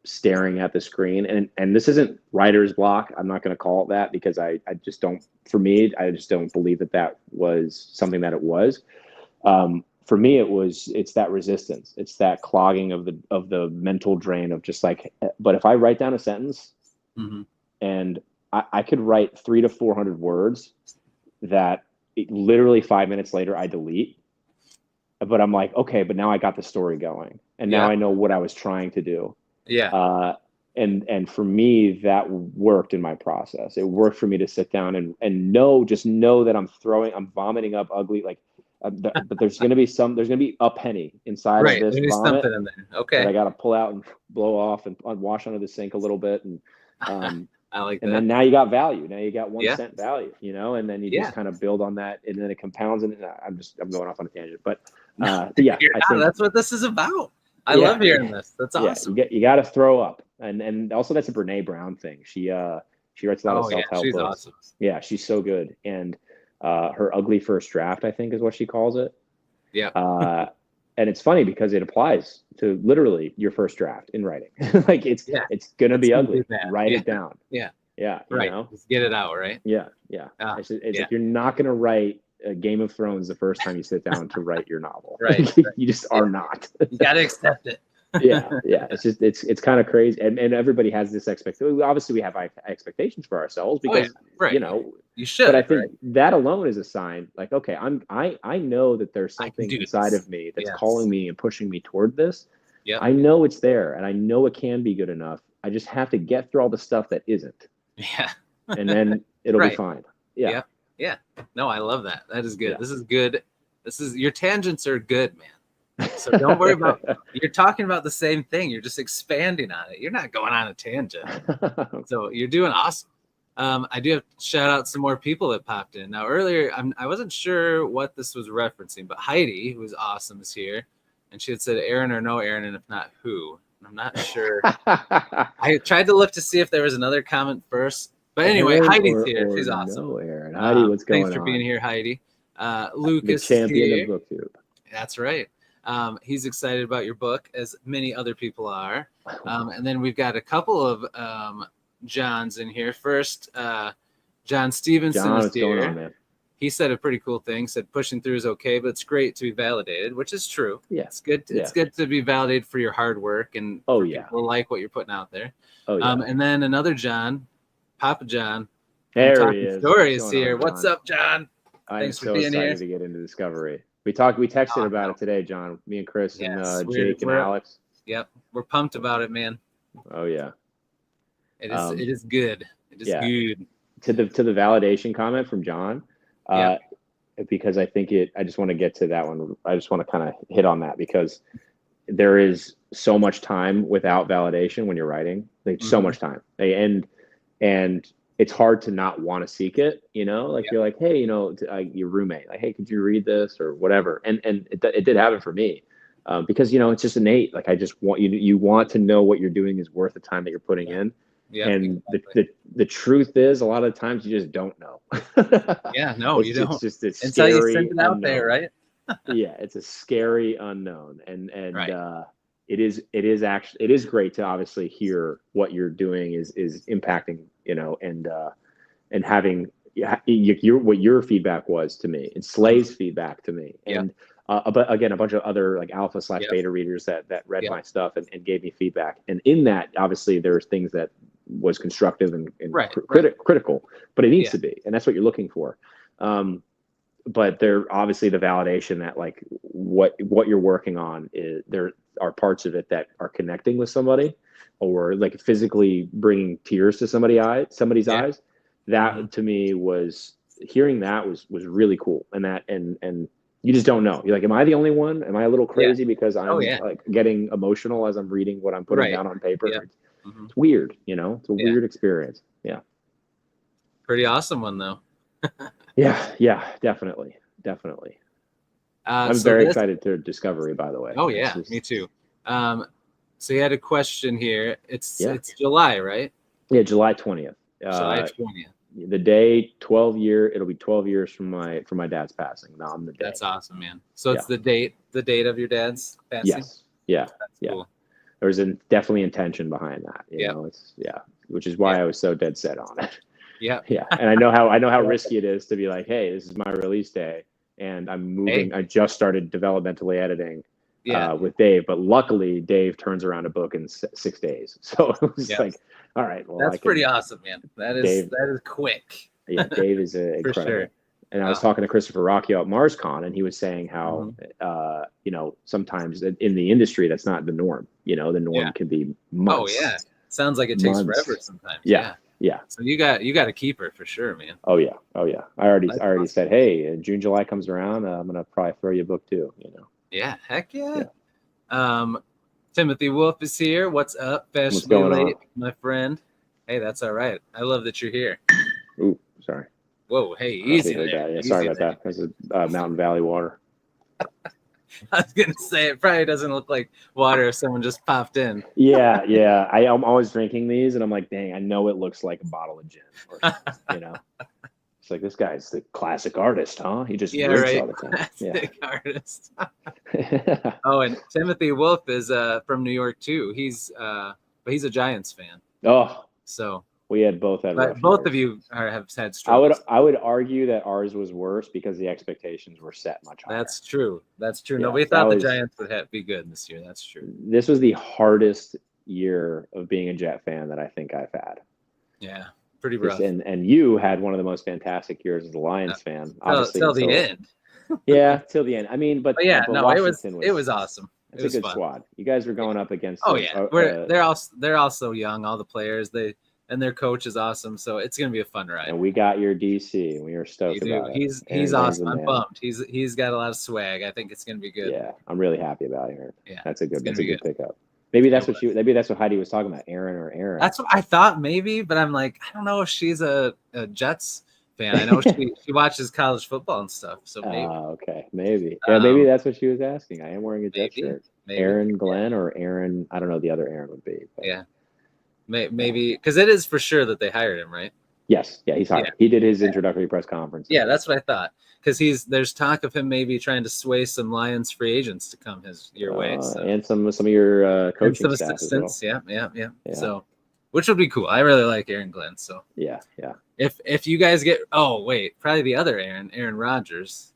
staring at the screen, and this isn't writer's block. I'm not going to call it that because I just don't believe that was something that it was. For me, it's that resistance. It's that clogging of the mental drain of just like, but if I write down a sentence and I could write 300 to 400 words that literally 5 minutes later I delete, but I'm like, okay, but now I got the story going and now I know what I was trying to do. And for me, that worked in my process. It worked for me to sit down and know that I'm vomiting up ugly, like, but there's going to be a penny inside of this vomit something in there. that I got to pull out and blow off and wash under the sink a little bit. And, I like that. And then now you got value. Now you got 1 cent value, and then you just kind of build on that, and then it compounds. And I'm going off on a tangent, but I think that's what this is about. I love hearing this. That's awesome. You got to throw up. And also that's a Brene Brown thing. She writes a lot of self-help she's books. Awesome. Yeah, she's so good. And her ugly first draft, I think, is what she calls it. And it's funny because it applies to literally your first draft in writing. Like it's gonna be ugly. Write it down. Right. Just get it out, right? It's like you're not gonna write a Game of Thrones the first time you sit down to write your novel. Right. You just are not. You gotta accept it. It's just it's kind of crazy, and everybody has this expectation. Obviously, we have expectations for ourselves because you should. But I think that alone is a sign. Like, okay, I know that there's something inside of me that's calling me and pushing me toward this. I know it's there, and I know it can be good enough. I just have to get through all the stuff that isn't. And then it'll be fine. No, I love that. That is good. This is good. Your tangents are good, man. So don't worry about. You're talking about the same thing. You're just expanding on it. You're not going on a tangent. So you're doing awesome. I do have to shout out some more people that popped in. Now earlier, I wasn't sure what this was referencing, but Heidi, who was awesome, is here, and she had said Aaron or no Aaron, and if not, who? I'm not sure. I tried to look to see if there was another comment first, but anyway, Aaron Heidi's here. She's awesome. No, Aaron. Heidi, what's going on? Thanks for being here, Heidi. Lucas, the champion is here. of Booktube. That's right. He's excited about your book, as many other people are. And then we've got a couple of Johns in here. First, John Stevenson is here. Going on, man? He said a pretty cool thing. Said pushing through is okay, but it's great to be validated, which is true. Yeah, it's good. It's good to be validated for your hard work and people like what you're putting out there. Oh yeah. And then another John, Papa John. There he is. Stories here. What's up, John? Thanks for being here. To get into Discovery. We texted about it today, John. Me and Chris and Jake and Alex. Yep, we're pumped about it, man. Oh yeah. It is good. It is good. To the validation comment from John. Because I think I just want to get to that one. I just want to kind of hit on that because there is so much time without validation when you're writing, like so much time, and it's hard to not want to seek it, like you're like, hey, your roommate, like, hey, could you read this or whatever? And it did happen for me because, it's just innate. Like, I just want you want to know what you're doing is worth the time that you're putting in. Yeah, and exactly. the truth is, a lot of times you just don't know. You don't. It's just it's until scary you send it out there, right? It's a scary unknown, and right. It is great to obviously hear what you're doing is impacting, and having what your feedback was to me, and Slay's feedback to me, and but again, a bunch of other like alpha/beta readers that read my stuff and gave me feedback, and in that, obviously, there's things that was constructive and critical, but it needs to be, and that's what you're looking for. But there obviously the validation that like what you're working on is there are parts of it that are connecting with somebody, or like physically bringing tears to somebody's eyes. That to me was hearing that was really cool, and you just don't know. You're like, am I the only one? Am I a little crazy because I'm like getting emotional as I'm reading what I'm putting down on paper? Yeah. It's weird, it's a weird experience. Yeah. Pretty awesome one though. yeah, definitely. I'm very excited to Discovery, by the way. Oh yeah, me too. So you had a question here. It's July, right? Yeah, July 20th. July 20th. The day 12 year. It'll be 12 years from my dad's passing. Now I'm the day. That's awesome, man. So it's the date of your dad's passing. Yes. Yeah. That's cool. There's definitely intention behind that. You know, which is why I was so dead set on it. Yeah. And I know how risky it is to be like, hey, this is my release day, and I'm moving. I just started developmentally editing with Dave, but luckily Dave turns around a book in 6 days. So it was like, all right, well, that's pretty awesome, man. That is quick. Yeah, Dave is incredible. Sure. And I was talking to Christopher Rocchio at MarsCon, and he was saying how, sometimes in the industry, that's not the norm. The norm can be months. Oh, yeah. Sounds like it takes forever sometimes. Yeah. So you got a keeper for sure, man. Oh, yeah. I already said, hey, June, July comes around, I'm going to probably throw you a book too, Yeah, heck yeah. Timothy Wolf is here. What's up? What's going late, on? my friend. Hey, that's all right. I love that you're here. Ooh, sorry. Whoa, hey, easy there. Yeah, sorry about that. This is Mountain Valley water. I was going to say, it probably doesn't look like water if someone just popped in. Yeah. I'm always drinking these, and I'm like, dang, I know it looks like a bottle of gin. Or, It's like, this guy's the classic artist, huh? He just drinks all the time. Classic artist. Oh, and Timothy Wolf is from New York, too. But he's a Giants fan. Oh. So... We had both had. But both years. of you have had struggles. I would argue that ours was worse because the expectations were set much higher. That's true. Yeah, nobody thought the Giants would be good this year. That's true. This was the hardest year of being a Jet fan that I think I've had. Yeah, pretty rough. And you had one of the most fantastic years as a Lions fan. Obviously, till the end. Till the end. I mean, but it was awesome. It's a good squad. You guys were going up against. Oh yeah, they're all so young. All the players, they and their coach is awesome. So it's gonna be a fun ride. And we got your DC, and we are stoked about it. He's Aaron Glenn's awesome. the I'm man. pumped. He's got a lot of swag. I think it's gonna be good. Yeah, I'm really happy about Aaron. Yeah, that's a good good. pickup. Maybe that's what Heidi was talking about, Aaron or Aaron. That's what I thought maybe, but I'm like, I don't know if she's a Jets fan. I know she watches college football and stuff. So maybe. Okay, maybe. Yeah, maybe that's what she was asking. I am wearing a Jets shirt. Maybe. Aaron Glenn or Aaron, I don't know the other Aaron would be. But. Yeah. Maybe because it is for sure that they hired him, right? Yes. Yeah, he's hired. Yeah. He did his introductory press conference. Yeah, that's what I thought. Because there's talk of him maybe trying to sway some Lions free agents to come your way, so. And some of your coaching staff assistants. As well. Yeah. So, which would be cool. I really like Aaron Glenn. So yeah. If you guys get probably the other Aaron Rodgers.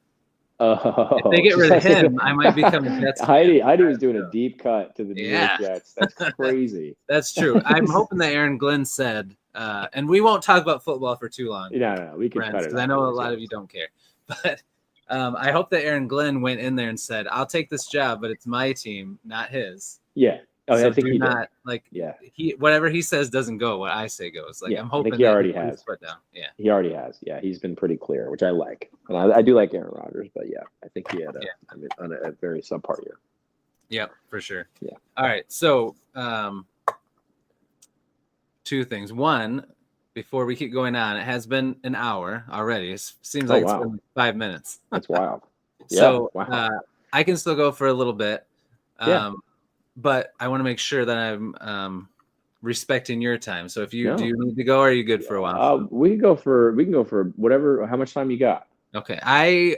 Oh, if they get rid of him, I might become a Jets fan. Heidi was doing a deep cut to the New York Jets. That's crazy. That's true. I'm hoping that Aaron Glenn said, and we won't talk about football for too long. No, we can cut it. Because I know a lot of you don't care. But I hope that Aaron Glenn went in there and said, "I'll take this job, but it's my team, not his." Yeah. Oh, so I think he not did. He whatever he says doesn't go. What I say goes. Like I'm hoping I think he already has. Put down. Yeah. He already has. Yeah, he's been pretty clear, which I like. And I do like Aaron Rodgers, but I think he had a very subpar year. Yeah, for sure. Yeah. All right. So, two things. One, before we keep going on, it has been an hour already. It seems like it's been 5 minutes. That's wild. So I can still go for a little bit. But I want to make sure that I'm respecting your time. So if do you need to go, or are you good for a while? We can go for whatever. How much time you got? Okay. I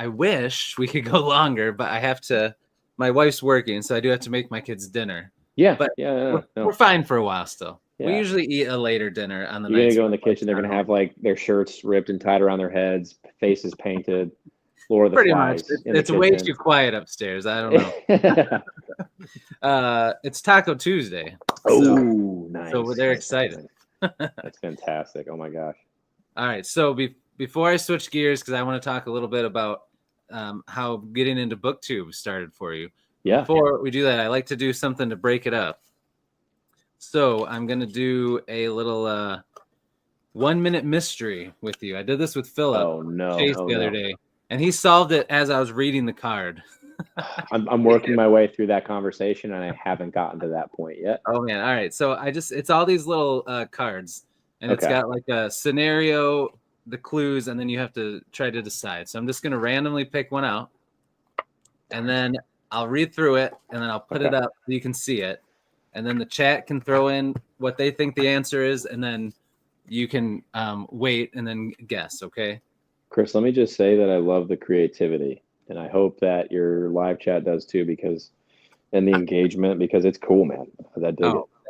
wish we could go longer, but I have to. My wife's working, so I do have to make my kids dinner. Yeah, but we're fine for a while still. Yeah. We usually eat a later dinner on the night. You're gonna go in the kitchen. They're gonna have like their shirts ripped and tied around their heads, faces painted. Pretty much. It's way too quiet upstairs. I don't know. It's Taco Tuesday. Nice. So they're excited. That's fantastic. Oh my gosh. All right. So before I switch gears, because I want to talk a little bit about how getting into Booktube started for you. Yeah. Before we do that, I like to do something to break it up. So I'm going to do a little 1 minute mystery with you. I did this with Philip Chase the other day. And he solved it as I was reading the card. I'm working my way through that conversation, and I haven't gotten to that point yet. Oh man! All right, so it's all these little cards, and it's got like a scenario, the clues, and then you have to try to decide. So I'm just gonna randomly pick one out, and then I'll read through it, and then I'll put it up so you can see it, and then the chat can throw in what they think the answer is, and then you can wait and then guess. Okay. Chris, let me just say that I love the creativity, and I hope that your live chat does too, and the engagement, because it's cool, man.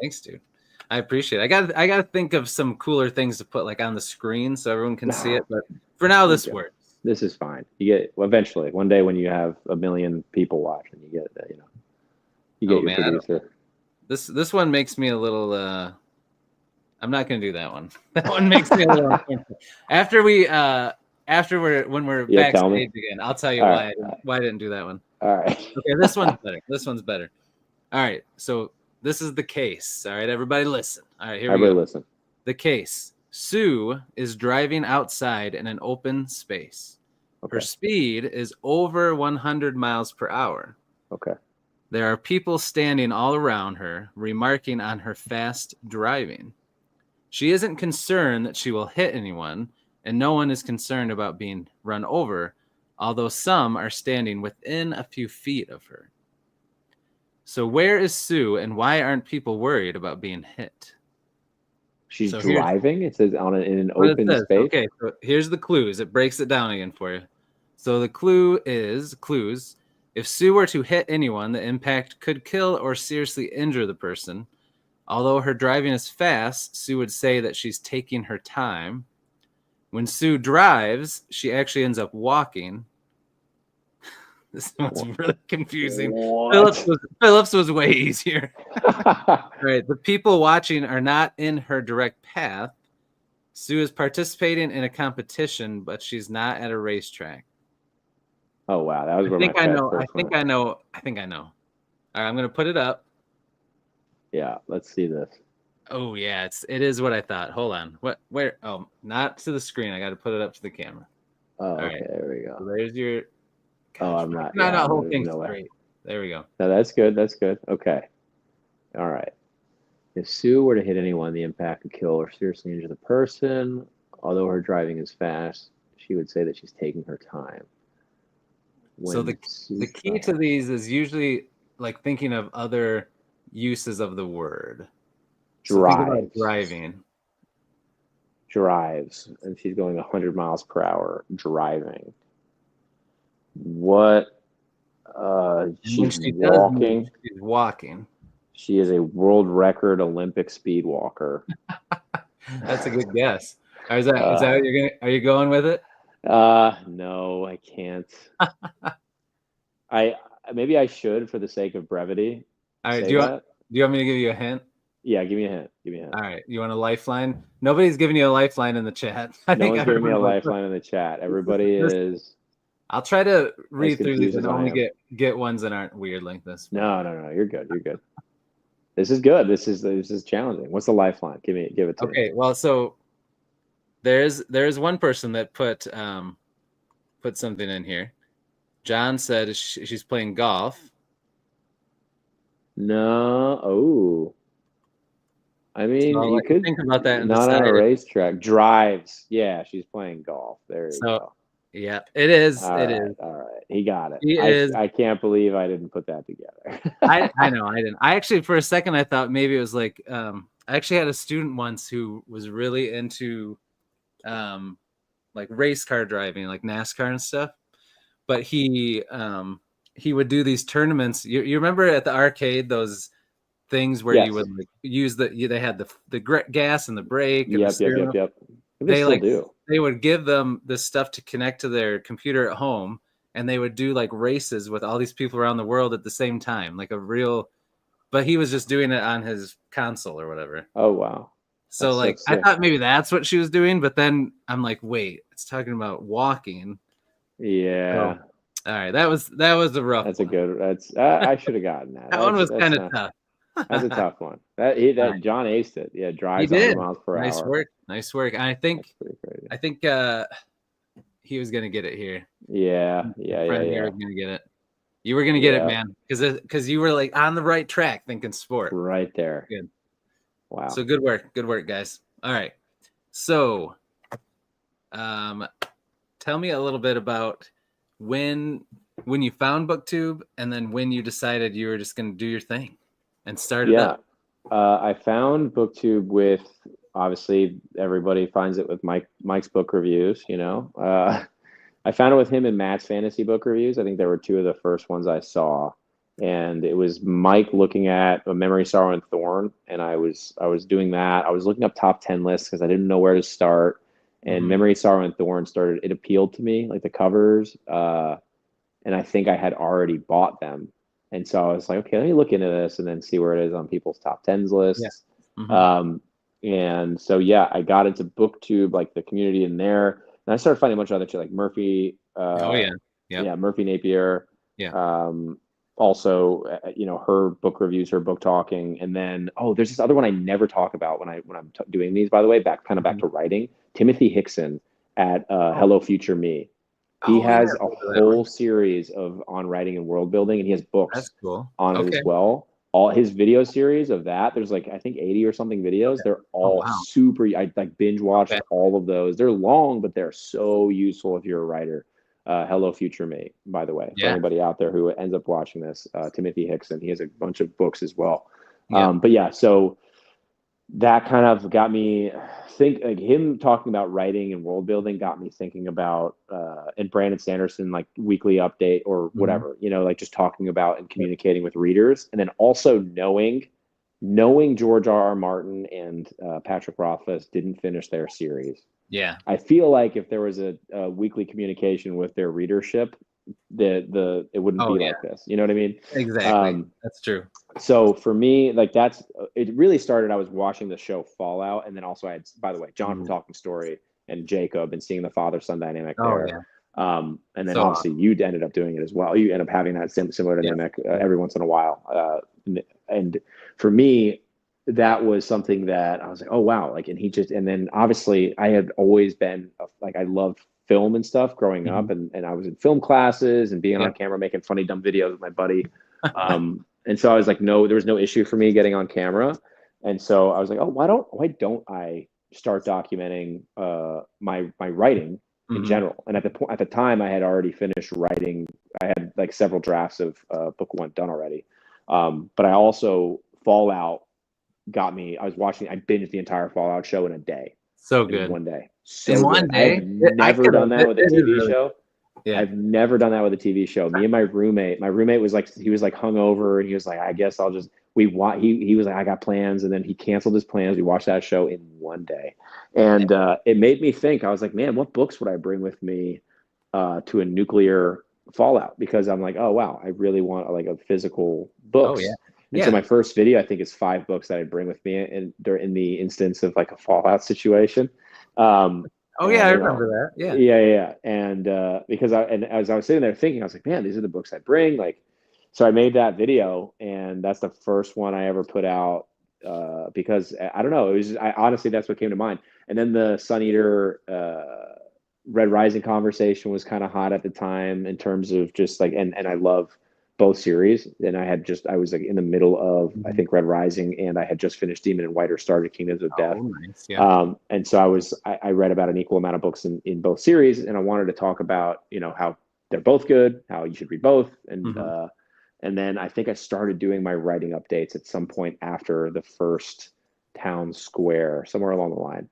Thanks, dude. I appreciate it. I got to think of some cooler things to put like on the screen so everyone can see it. But for now, this works. This is fine. You get eventually one day when you have 1 million people watching, you get your producer. This one makes me a little. I'm not going to do that one. That one makes me a little uncomfortable. When we're backstage again, I'll tell you why I didn't do that one. All right. Okay, this one's better. This one's better. All right, so this is the case. All right, everybody listen. All right, here we go. Listen. The case. Sue is driving outside in an open space. Okay. Her speed is over 100 miles per hour. Okay. There are people standing all around her, remarking on her fast driving. She isn't concerned that she will hit anyone, and no one is concerned about being run over, although some are standing within a few feet of her. So where is Sue, and why aren't people worried about being hit? She's driving? It says in an open space? Okay, so here's the clues. It breaks it down again for you. So the clues. If Sue were to hit anyone, the impact could kill or seriously injure the person. Although her driving is fast, Sue would say that she's taking her time. When Sue drives, she actually ends up walking. This one's really confusing. Phillips was way easier. Right. The people watching are not in her direct path. Sue is participating in a competition, but she's not at a racetrack. Oh wow, that was where I think I know. All right, I'm gonna put it up. Yeah, let's see this. Oh yeah, it is what I thought. Hold on. Where? Oh, not to the screen. I got to put it up to the camera. Oh, All right. okay, there we So go. there's your. Oh, Gosh, I'm why not. can I Yeah, not hold there's things no way. straight? There we go. No, that's good. That's good. Okay. All right. If Sue were to hit anyone, the impact would kill or seriously injure the person. Although her driving is fast, she would say that she's taking her time. So When Sue the key to these is usually like thinking of other uses of the word. So think about drives, driving. and she's going 100 miles per hour driving. What? And when She's she does move, walking. she's walking. She is a world record Olympic speed walker. That's a good guess. Is that Uh, what you're gonna? Are you going with it? no, I can't. I maybe I should, for the sake of brevity, All right. say that. Do you want me to give you a hint? Yeah, give me a hint. Give me a hint. All right. You want a lifeline? Nobody's giving you a lifeline in the chat. I No think one's giving me a everyone was. lifeline in the chat. Everybody is I'll try to as read through these confused and as I only am. get ones that aren't weird like this. No, no, no. You're good. You're good. This is good. This is challenging. What's the lifeline? Give it to me. Okay. Well, so there's one person that put something in here. John said she's playing golf. No. Oh. I So mean, I'll you let you could think about that and not on decide. a racetrack. Drives. Yeah, she's playing golf. There you So go. yeah, it is. All It right, is. all right. He got it. He I is. I can't believe I didn't put that together. I know I didn't. I actually for a second I thought maybe it was like I actually had a student once who was really into like race car driving, like NASCAR and stuff. But he would do these tournaments. You remember at the arcade those things where you Yes. would like use they had the gas and the brake and the Yep, yep, steering yep, wheel. yep. They They still like do. they would give them this stuff to connect to their computer at home, and they would do like races with all these people around the world at the same time, like a real. But he was just doing it on his console or whatever. Oh wow. So That's so like I sick. thought maybe that's what she was doing, but then I'm like, wait, it's talking about walking. So Yeah. all right, that was a rough That's a one. good I should have gotten that. That one was That's kind of not tough. that's a All tough one. That right. John aced it. Yeah, He drives 100 did. miles per Nice hour. work. Nice work. And That's pretty crazy. I think he was gonna get it here. Yeah, Your yeah, yeah, friend here yeah. was gonna get it. You were gonna get it, Yeah. man, because you were like on the right track thinking sport. Right there. Good. Wow. So good work, guys. All right. So, tell me a little bit about when you found BookTube, and then when you decided you were just gonna do your thing and start it Yeah. up. I found BookTube with, obviously everybody finds it with Mike's book reviews, you know. I found it with him and Matt's fantasy book reviews. I think there were two of the first ones I saw. And it was Mike looking at A Memory, Sorrow, and Thorn, and I was doing that. I was looking up top 10 lists because I didn't know where to start. And Mhm. Memory, Sorrow, and Thorn started. It appealed to me, like the covers, and I think I had already bought them. And so I was like, okay, let me look into this and then see where it is on people's top tens Yeah. lists. Mhm. Um, and so yeah, I got into BookTube, like the community in there, and I started finding a bunch of other shit like Murphy, Oh yeah. Yep. yeah, Murphy Napier. Yeah. Also, her book reviews, her book talking, and then there's this other one I never talk about when I'm doing these. By the way, back Mhm. to writing. Timothy Hickson at Oh. Hello Future Me. He Oh yeah. has I've a heard of that whole one. series on writing and world building, and he has That's books cool. on it Okay. as well. All his video series of that, there's like I think 80 or something videos. Okay. They're Oh all wow. super. I like binge Okay. watched all of those. They're long, but they're so useful if you're a writer. Hello Future Me, by the way, for Yeah. anybody out there who ends up watching this. Timothy Hickson, he has a bunch of books as well. Yep. But yeah, so that kind of got me like him talking about writing and world building got me thinking about and Brandon Sanderson like weekly update or Mhm. whatever, like just talking about and communicating with readers, and then also knowing George R. R. Martin and Patrick Rothfuss didn't finish their series. Yeah. I feel like if there was a weekly communication with their readership, it wouldn't Oh be yeah. like this. You know what I mean? Exactly. Um, That's true. so for me, like it really started. I was watching the show Fallout, and then also I had, by the way, John from Mhm. Talking Story and Jacob, and seeing the father-son dynamic Oh there. yeah. And then So obviously you ended up doing it as well. You end up having that similar yeah. dynamic Yeah. every once in a while. And for me, that was something that I was like, oh wow, like, and and then obviously I had always been like, I loved film and stuff growing up, Mhm. and I was in film classes and being on Yep. camera, making funny, dumb videos with my buddy. And so I was like, no, there was no issue for me getting on camera. And so I was like, oh, why don't I start documenting my writing in Mhm. general? And at the time, I had already finished writing. I had like several drafts of book one done already. But I also Fallout got me. I binged the entire Fallout show in a day, So in good. one day. In So one good. I have day, I never could done have. that with a It is TV really. show. Yeah. I've never done that with a TV show. Me and my roommate was like, he was like hungover, and he was like, I guess I'll just he was like, I got plans, and then he canceled his plans. We watched that show in one day, and it made me think. I was like, man, what books would I bring with me to a nuclear fallout? Because I'm like, oh wow, I really want like a physical Oh yeah. books. And so Yeah. my first video, I think, is 5 books that I bring with me in the instance of like a fallout situation. Oh yeah, And I you know, remember that. Yeah. yeah. And because and as I was sitting there thinking, I was like, man, these are the books I bring. Like, so I made that video, and that's the first one I ever put out. Because I don't know, it was just, I honestly, that's what came to mind. And then the Sun Eater Red Rising conversation was kind of hot at the time in terms of just like, and I love both series. And I was like in the middle of, I Mhm. think, Red Rising, and I had just finished Demon and White, or started Kingdoms of Death. Oh, nice. Yeah. And so I read about an equal amount of books in both series, and I wanted to talk about, how they're both good, how you should read both. Hmm. And then I think I started doing my writing updates at some point after the first town square, somewhere along the line.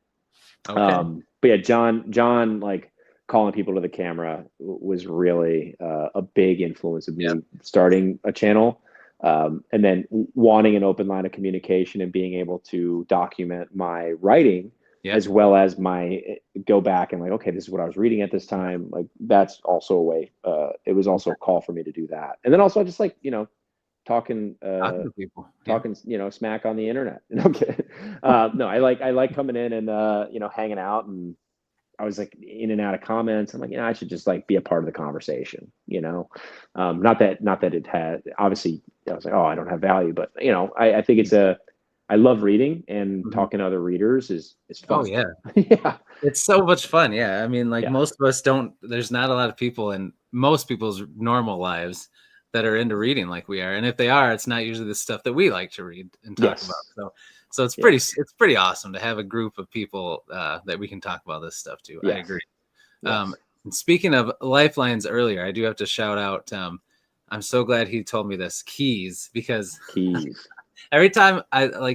Okay. But yeah, John, like calling people to the camera was really a big influence of Yeah. me starting a channel. And then wanting an open line of communication and being able to document my writing, Yeah. as well as my go back and like, okay, this is what I was reading at this time. Like, that's also a way. It was also a call for me to do that. And then also I just like, talking Talking to people. Yeah. talking, smack on the internet. Okay. No, I like coming in and hanging out, and I was like in and out of comments. I'm like, I should just like be a part of the conversation. Not that it had, obviously I was like, oh, I don't have value, but I think I love reading, and Mhm. talking to other readers is Oh fun. yeah. Yeah. It's so much fun. Yeah. I mean, like Yeah. most of us don't, there's not a lot of people in most people's normal lives that are into reading like we are. And if they are, it's not usually the stuff that we like to read and talk about. Yes. So Yes. it's pretty awesome to have a group of people that we can talk about this stuff to. I Yes. agree. Yes. And speaking of lifelines earlier, I do have to shout out, I'm so glad he told me this, Keys, because Keys. every time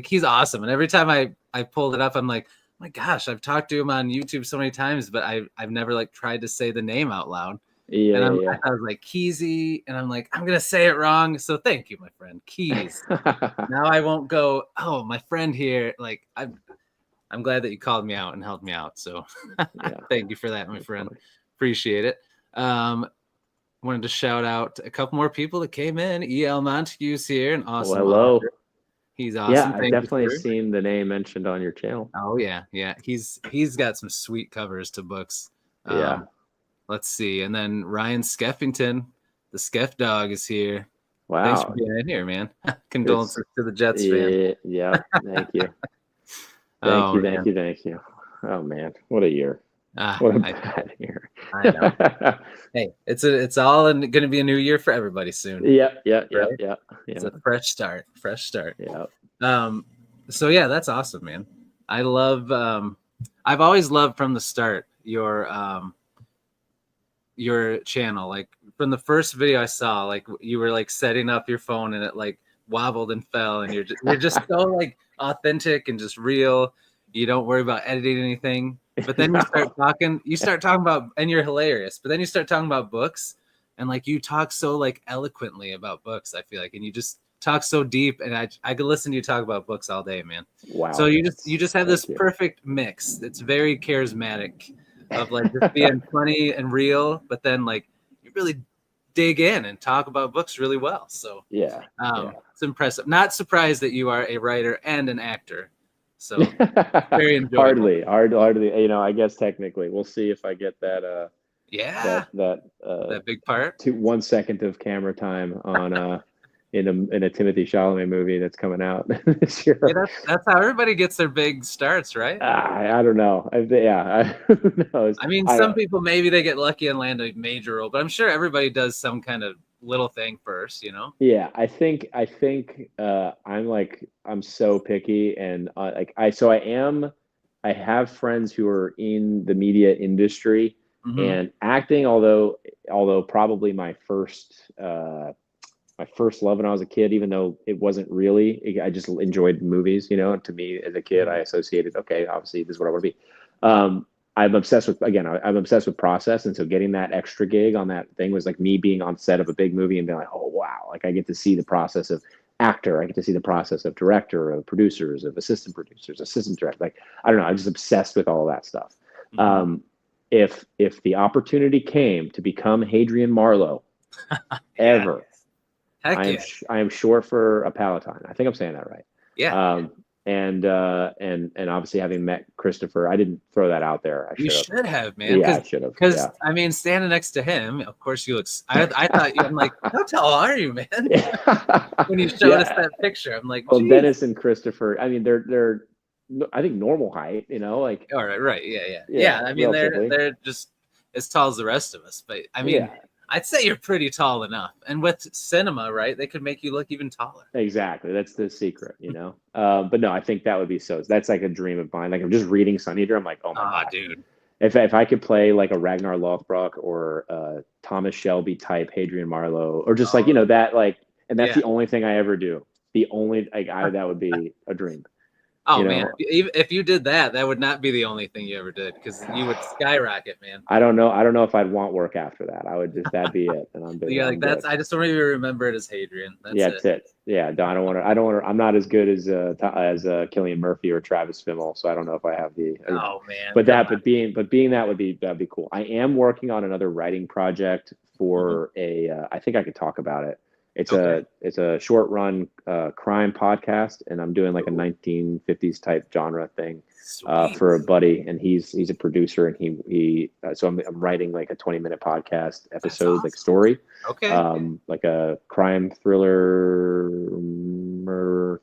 he's awesome. And every time I pulled it up, I'm like, my gosh, I've talked to him on YouTube so many times, but I've never like tried to say the name out loud. Yeah. And Yeah. I was like Keezy, and I'm like, I'm gonna say it wrong. So thank you, my friend. Keys. Yeah. Now I won't go, oh, my friend here. Like I'm glad that you called me out and helped me out. So Yeah. thank you for that, my That's friend. funny. Appreciate it. Wanted to shout out a couple more people that came in. EL Montague's here, an Well, awesome hello. author. He's Yeah, awesome. I've Thank you, definitely sir. seen the name mentioned on your channel. Oh yeah, yeah. He's got some sweet covers to books. Yeah. Let's see. And then Ryan Skeffington, the Skeff dog, is here. Thanks for Wow. being in here, man. It's Condolences to the Jets fan. yeah. Thank you. Thank Oh you. Thank man. you. Thank you. Oh man, what a year. Ah, What a I bad year. I know. Hey, it's all going to be a new year for everybody soon, Yeah. Yeah. Yeah. right? Yeah. It's Yeah. a fresh start. Fresh start. Yeah. So yeah, that's awesome, man. I love I've always loved from the start your channel. Like from the first video I saw, like you were like setting up your phone and it like wobbled and fell, and you're just so like authentic and just real. You don't worry about editing anything. But then you start talking about, and you're hilarious. But then you start talking about books, and like you talk so like eloquently about books, I feel like, and you just talk so deep, and I could listen to you talk about books all day, man. So Wow. you just have this Thank you. perfect mix. It's very charismatic of like just being funny and real, but then like you really dig in and talk about books really well. So Yeah. Yeah. it's impressive. Not surprised that you are a writer and an actor. So very enjoyable. Hardly. I guess technically, we'll see if I get that. Yeah, That that big part. 1 second of camera time on in a Timothy Chalamet movie that's coming out this year. Yeah, that's how everybody gets their big starts, right? I don't know. Who knows? I mean, some people maybe they get lucky and land a major role, but I'm sure everybody does some kind of little thing first, you know? Yeah, I think I'm so picky, and I have friends who are in the media industry and acting, although probably my first love when I was a kid, even though it wasn't really, I just enjoyed movies, you know. And to me as a kid, I associated, okay, obviously this is what I want to be. I'm obsessed with process. And so getting that extra gig on that thing was like me being on set of a big movie and being like, oh, wow. Like I get to see the process of actor. I get to see the process of director, of producers, of assistant producers, assistant director. Like, I don't know. I'm just obsessed with all of that stuff. If the opportunity came to become Hadrian Marlowe ever, I am short for a Palatine. I think I'm saying that right. Yeah. And obviously having met Christopher, I didn't throw that out there. You should have, man. Yeah, I should have. Because I mean, standing next to him, of course, you look. I thought I'm like, how tall are you, man? When you showed us that picture, I'm like, well, Dennis and Christopher. I mean, they're I think normal height. You know, like. All right. Yeah. I mean, they're just as tall as the rest of us. But I mean. Yeah. I'd say you're pretty tall enough. And with cinema, right, they could make you look even taller. Exactly. That's the secret, you know? But no, I think that would be that's like a dream of mine. Like I'm just reading Sun Eater. I'm like, oh my God. Dude. If I could play like a Ragnar Lothbrok or Thomas Shelby type Hadrian Marlowe, or just like, you know, that like, and that's the only thing I ever do. The only, like, that would be a dream. Oh, man. If you did that, that would not be the only thing you ever did, because you would skyrocket, man. I don't know if I'd want work after that. I would just, that'd be it. And I'm yeah, like that's, I just don't even remember it as Hadrian. That's it. Yeah. I don't want to, I'm not as good as Cillian Murphy or Travis Fimmel. So I don't know if I have the, man. But being that'd be cool. I am working on another writing project for I think I could talk about it. It's a short run crime podcast, and I'm doing like a 1950s type genre thing for a buddy, and he's a producer, and he so I'm writing like a 20-minute podcast episode, like story, like a crime thriller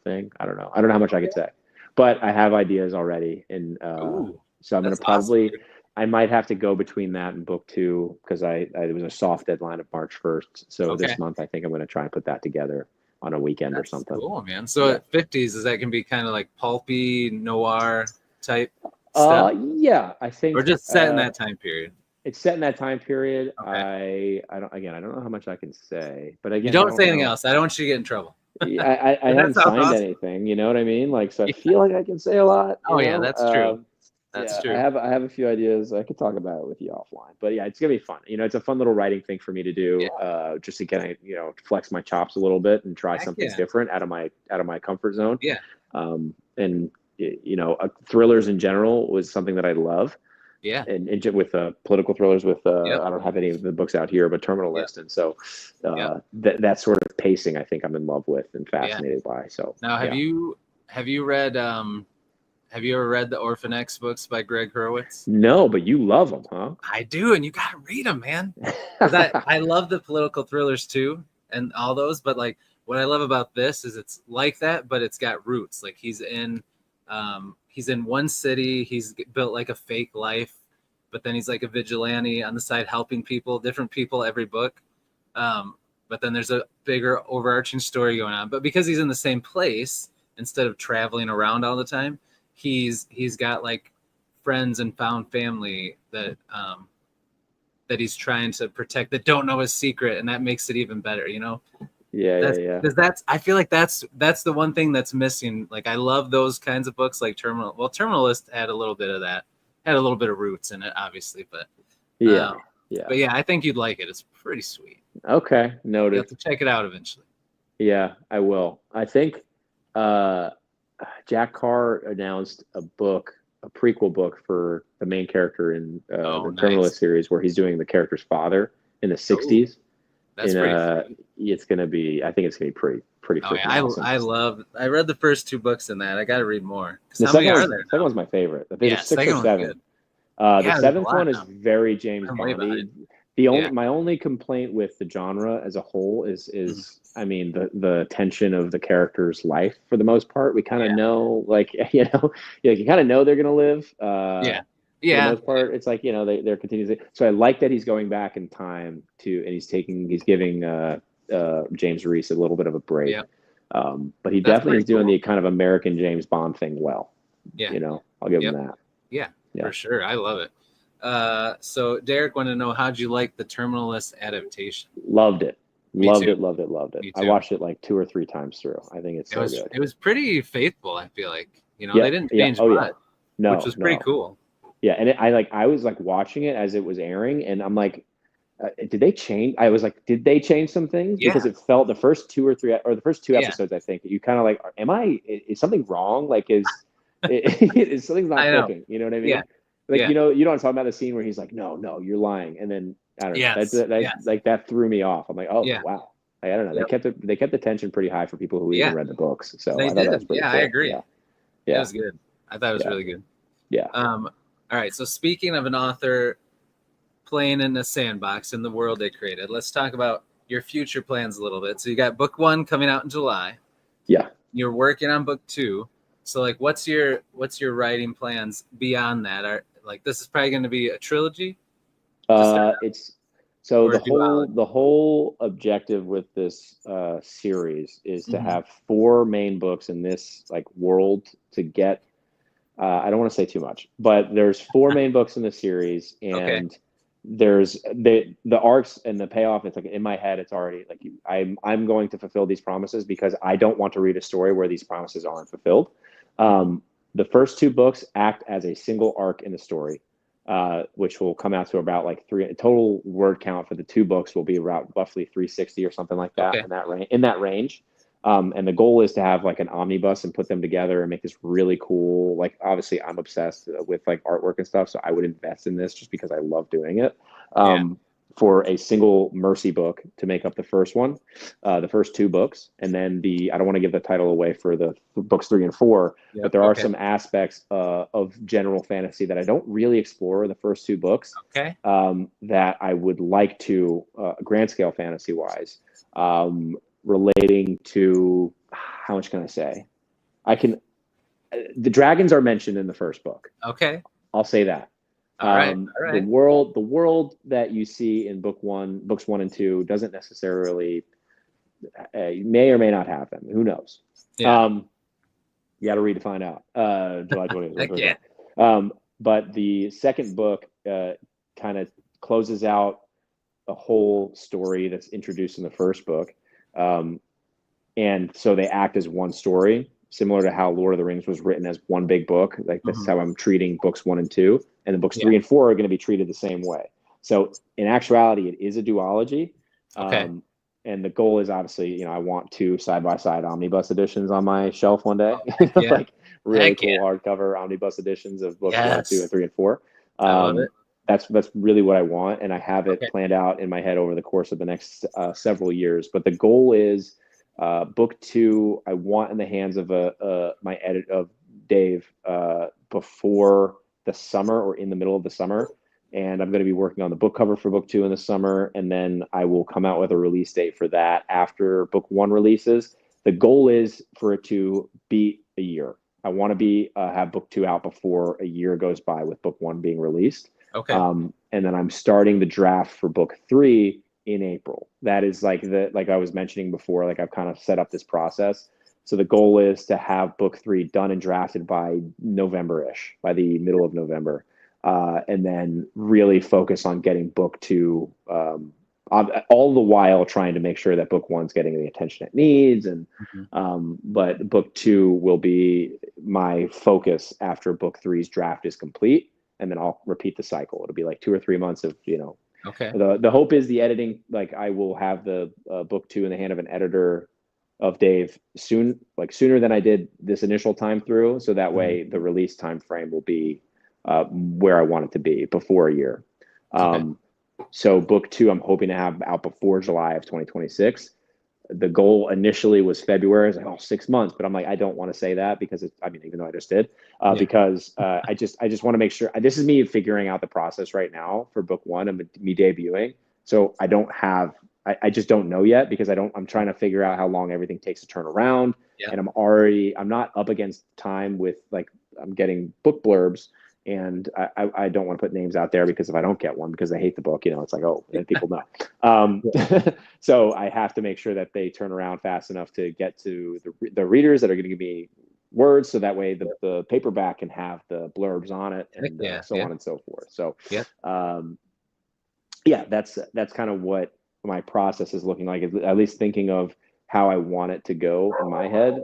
thing. I don't know how much I could say, but I have ideas already, and so I'm gonna probably. Awesome. I might have to go between that and Booktube because it was a soft deadline of March 1st. So this month, I think I'm going to try and put that together on a weekend or something. Cool, man. So at 50s, is that going to be kind of like pulpy noir type stuff? Yeah, I think. Or just set in that time period. It's set in that time period. Okay. I don't know how much I can say, but again, you don't say anything else. I don't want you to get in trouble. I haven't signed anything. You know what I mean? Like, so I feel like I can say a lot. Yeah, that's true. That's true. I have a few ideas. I could talk about it with you offline, but yeah, it's gonna be fun. You know, it's a fun little writing thing for me to do, just to kind of flex my chops a little bit and try something different out of my comfort zone. Yeah. And thrillers in general was something that I love. Yeah. And with political thrillers, with I don't have any of the books out here, but Terminal List, and so that sort of pacing, I think I'm in love with and fascinated by. So now, have you read? Have you ever read the Orphan X books by Greg Hurwitz? No, but you love them, huh? I do, and you got to read them, man. I love the political thrillers too, and all those. But like, what I love about this is it's like that, but it's got roots. Like he's in one city. He's built like a fake life, but then he's like a vigilante on the side, helping people, different people every book. But then there's a bigger overarching story going on. But because he's in the same place, instead of traveling around all the time, he's got like friends and found family that he's trying to protect that don't know his secret, and that makes it even better, you know? Yeah. Because I feel like that's the one thing that's missing. Like I love those kinds of books, like Terminal. Well, Terminal List had a little bit of that, had a little bit of roots in it, obviously, but But yeah, I think you'd like it. It's pretty sweet. Okay, noted. You have to check it out eventually. Yeah, I will. I think. Jack Carr announced a prequel book for the main character in the Terminal List series, where he's doing the character's father in the 60s. That's pretty it's going to be, I think it's going to be pretty awesome. I read the first 2 books in that. I got to read more. The second one's my favorite. I think it's 6 or 7. The 7th one is very James Bondy. My only complaint with the genre as a whole is I mean the tension of the character's life for the most part. We kind of know, like, you kind of know they're gonna live. For the most part, it's like, they're continuing. So I like that he's going back in time and he's giving James Reese a little bit of a break. But he definitely is doing the kind of American James Bond thing well. I'll give him that. Yeah, for sure. I love it. So Derek wanted to know, how'd you like the Terminalist adaptation? Loved it. Loved it. I watched it like 2 or 3 times through. I think it's so good. It was pretty faithful, I feel like. They didn't change much, which was pretty cool. Yeah, and I was like watching it as it was airing, and I'm like, did they change? I was like, did they change some things? Because it felt the first 2 or 3 or the first 2 episodes, I think, you kind of like, is something wrong? Like, is something's not clicking? You know what I mean? Yeah. Like, you know what I'm talking about, the scene where he's like, no, you're lying, and then I don't know, like that threw me off. I'm like, oh wow, I don't know. They kept the tension pretty high for people who even read the books. So I thought that was pretty cool. I agree. Yeah, it was good. I thought it was really good. Yeah. All right. So speaking of an author playing in a sandbox in the world they created, let's talk about your future plans a little bit. So you got book 1 coming out in July. Yeah. You're working on book 2. So like, what's your writing plans beyond that? This is probably going to be a trilogy. It's so the whole objective with this series is to have 4 main books in this like world to get. I don't want to say too much, but there's 4 main books in the series, and there's the arcs and the payoff. It's like in my head, it's already like I'm going to fulfill these promises because I don't want to read a story where these promises aren't fulfilled. The first 2 books act as a single arc in the story, which will come out to about like 3 total word count for the 2 books will be around roughly 360 or something like that, in that range. And the goal is to have like an omnibus and put them together and make this really cool. Like, obviously I'm obsessed with like artwork and stuff, so I would invest in this just because I love doing it. For a single Mercy book to make up the first one, the first 2 books, and then I don't want to give the title away for the books 3 and 4, but there are some aspects of general fantasy that I don't really explore in the first 2 books. That I would like to, grand scale fantasy wise, relating to, how much can I say? The dragons are mentioned in the first book. I'll say that. All right. The world that you see in books 1 and 2 doesn't necessarily, may or may not have them. Who knows? You got to read to find out. July 20th. But the second book kind of closes out a whole story that's introduced in the first book. And so they act as one story, similar to how Lord of the Rings was written as one big book. Like, that's how I'm treating books 1 and 2, and the books 3 and 4 are going to be treated the same way. So in actuality, it is a duology. And the goal is obviously, I want 2 side-by-side omnibus editions on my shelf one day. Like really cool hardcover omnibus editions of books 1, 2, and 3 and 4. I love it. That's really what I want, and I have it planned out in my head over the course of the next several years. But the goal is book 2. I want in the hands of my edit of Dave before the summer or in the middle of the summer, and I'm going to be working on the book cover for book 2 in the summer, and then I will come out with a release date for that after book 1 releases. The goal is for it to be a year. I want to have book 2 out before a year goes by with book 1 being released. And then I'm starting the draft for book 3 in April. That is like I was mentioning before, like I've kind of set up this process. So the goal is to have book 3 done and drafted by November-ish, by the middle of November. And then really focus on getting book 2, all the while trying to make sure that book 1's getting the attention it needs. And but book 2 will be my focus after book 3's draft is complete. And then I'll repeat the cycle. It'll be like 2 or 3 months of, the hope is the editing, like I will have the book 2 in the hand of an editor of Dave sooner than I did this initial time through. So that way the release time frame will be where I want it to be before a year. So book 2, I'm hoping to have out before July of 2026. The goal initially was February. I was like, 6 months, but I'm like, I don't want to say that because even though I just did, because I just want to make sure. This is me figuring out the process right now for book 1 and me debuting. So I just don't know yet because I'm trying to figure out how long everything takes to turn around. Yeah. And I'm not up against time with like, I'm getting book blurbs, and I don't want to put names out there because if I don't get one because they hate the book, it's like, oh, and people know. So I have to make sure that they turn around fast enough to get to the readers that are going to give me words, so that way the paperback can have the blurbs on it, and so on and so forth. So that's kind of what my process is looking like, at least thinking of how I want it to go in my head.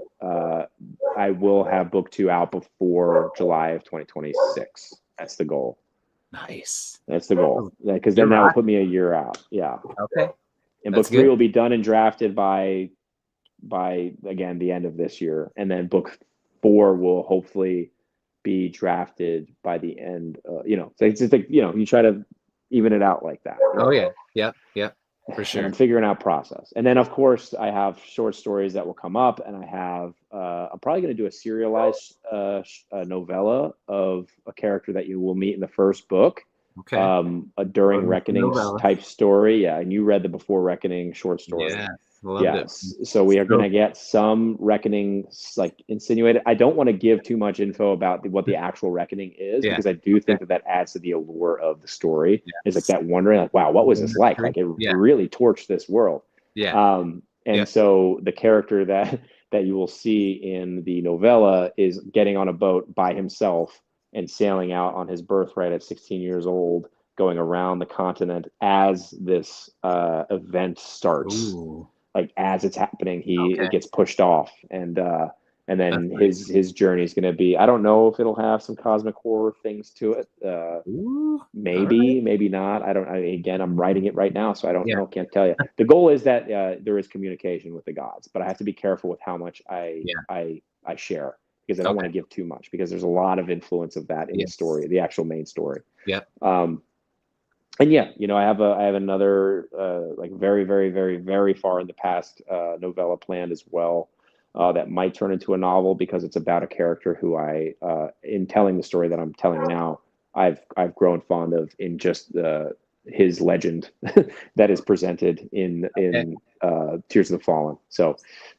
I will have book 2 out before July of 2026. That's the goal. Nice. That's the goal, because then that will put me a year out. Yeah. Okay. And book 3 will be done and drafted by again the end of this year, and then book 4 will hopefully be drafted by the end. So it's just like, you try to even it out like that. Oh yeah. Yep. For sure. And I'm figuring out process. And then of course I have short stories that will come up, and I have I'm probably going to do a serialized novella of a character that you will meet in the first book. Okay. A During Reckonings type story. Yeah. And you read the Before Reckoning short story. Yeah. Loved it. So we are going to get some reckoning like insinuated. I don't want to give too much info about what the actual reckoning is, because I do think that adds to the allure of the story. It's like that wondering, like, wow, what was this like? Like, it really torched this world. So the character that you will see in the novella is getting on a boat by himself and sailing out on his birthright at 16 years old, going around the continent as this event starts. Ooh. Like, as it's happening, it gets pushed off, and then his journey is going to be, I don't know if it'll have some cosmic horror things to it. Maybe not. Again, I'm writing it right now, so I don't know. Can't tell you. The goal is that there is communication with the gods, but I have to be careful with how much I share, because I don't want to give too much, because there's a lot of influence of that in the story, the actual main story. And I have another like very, very, very, very far in the past novella planned as well, that might turn into a novel, because it's about a character who in telling the story that I'm telling now, I've grown fond of, in just his legend that is presented in Tears of the Fallen. So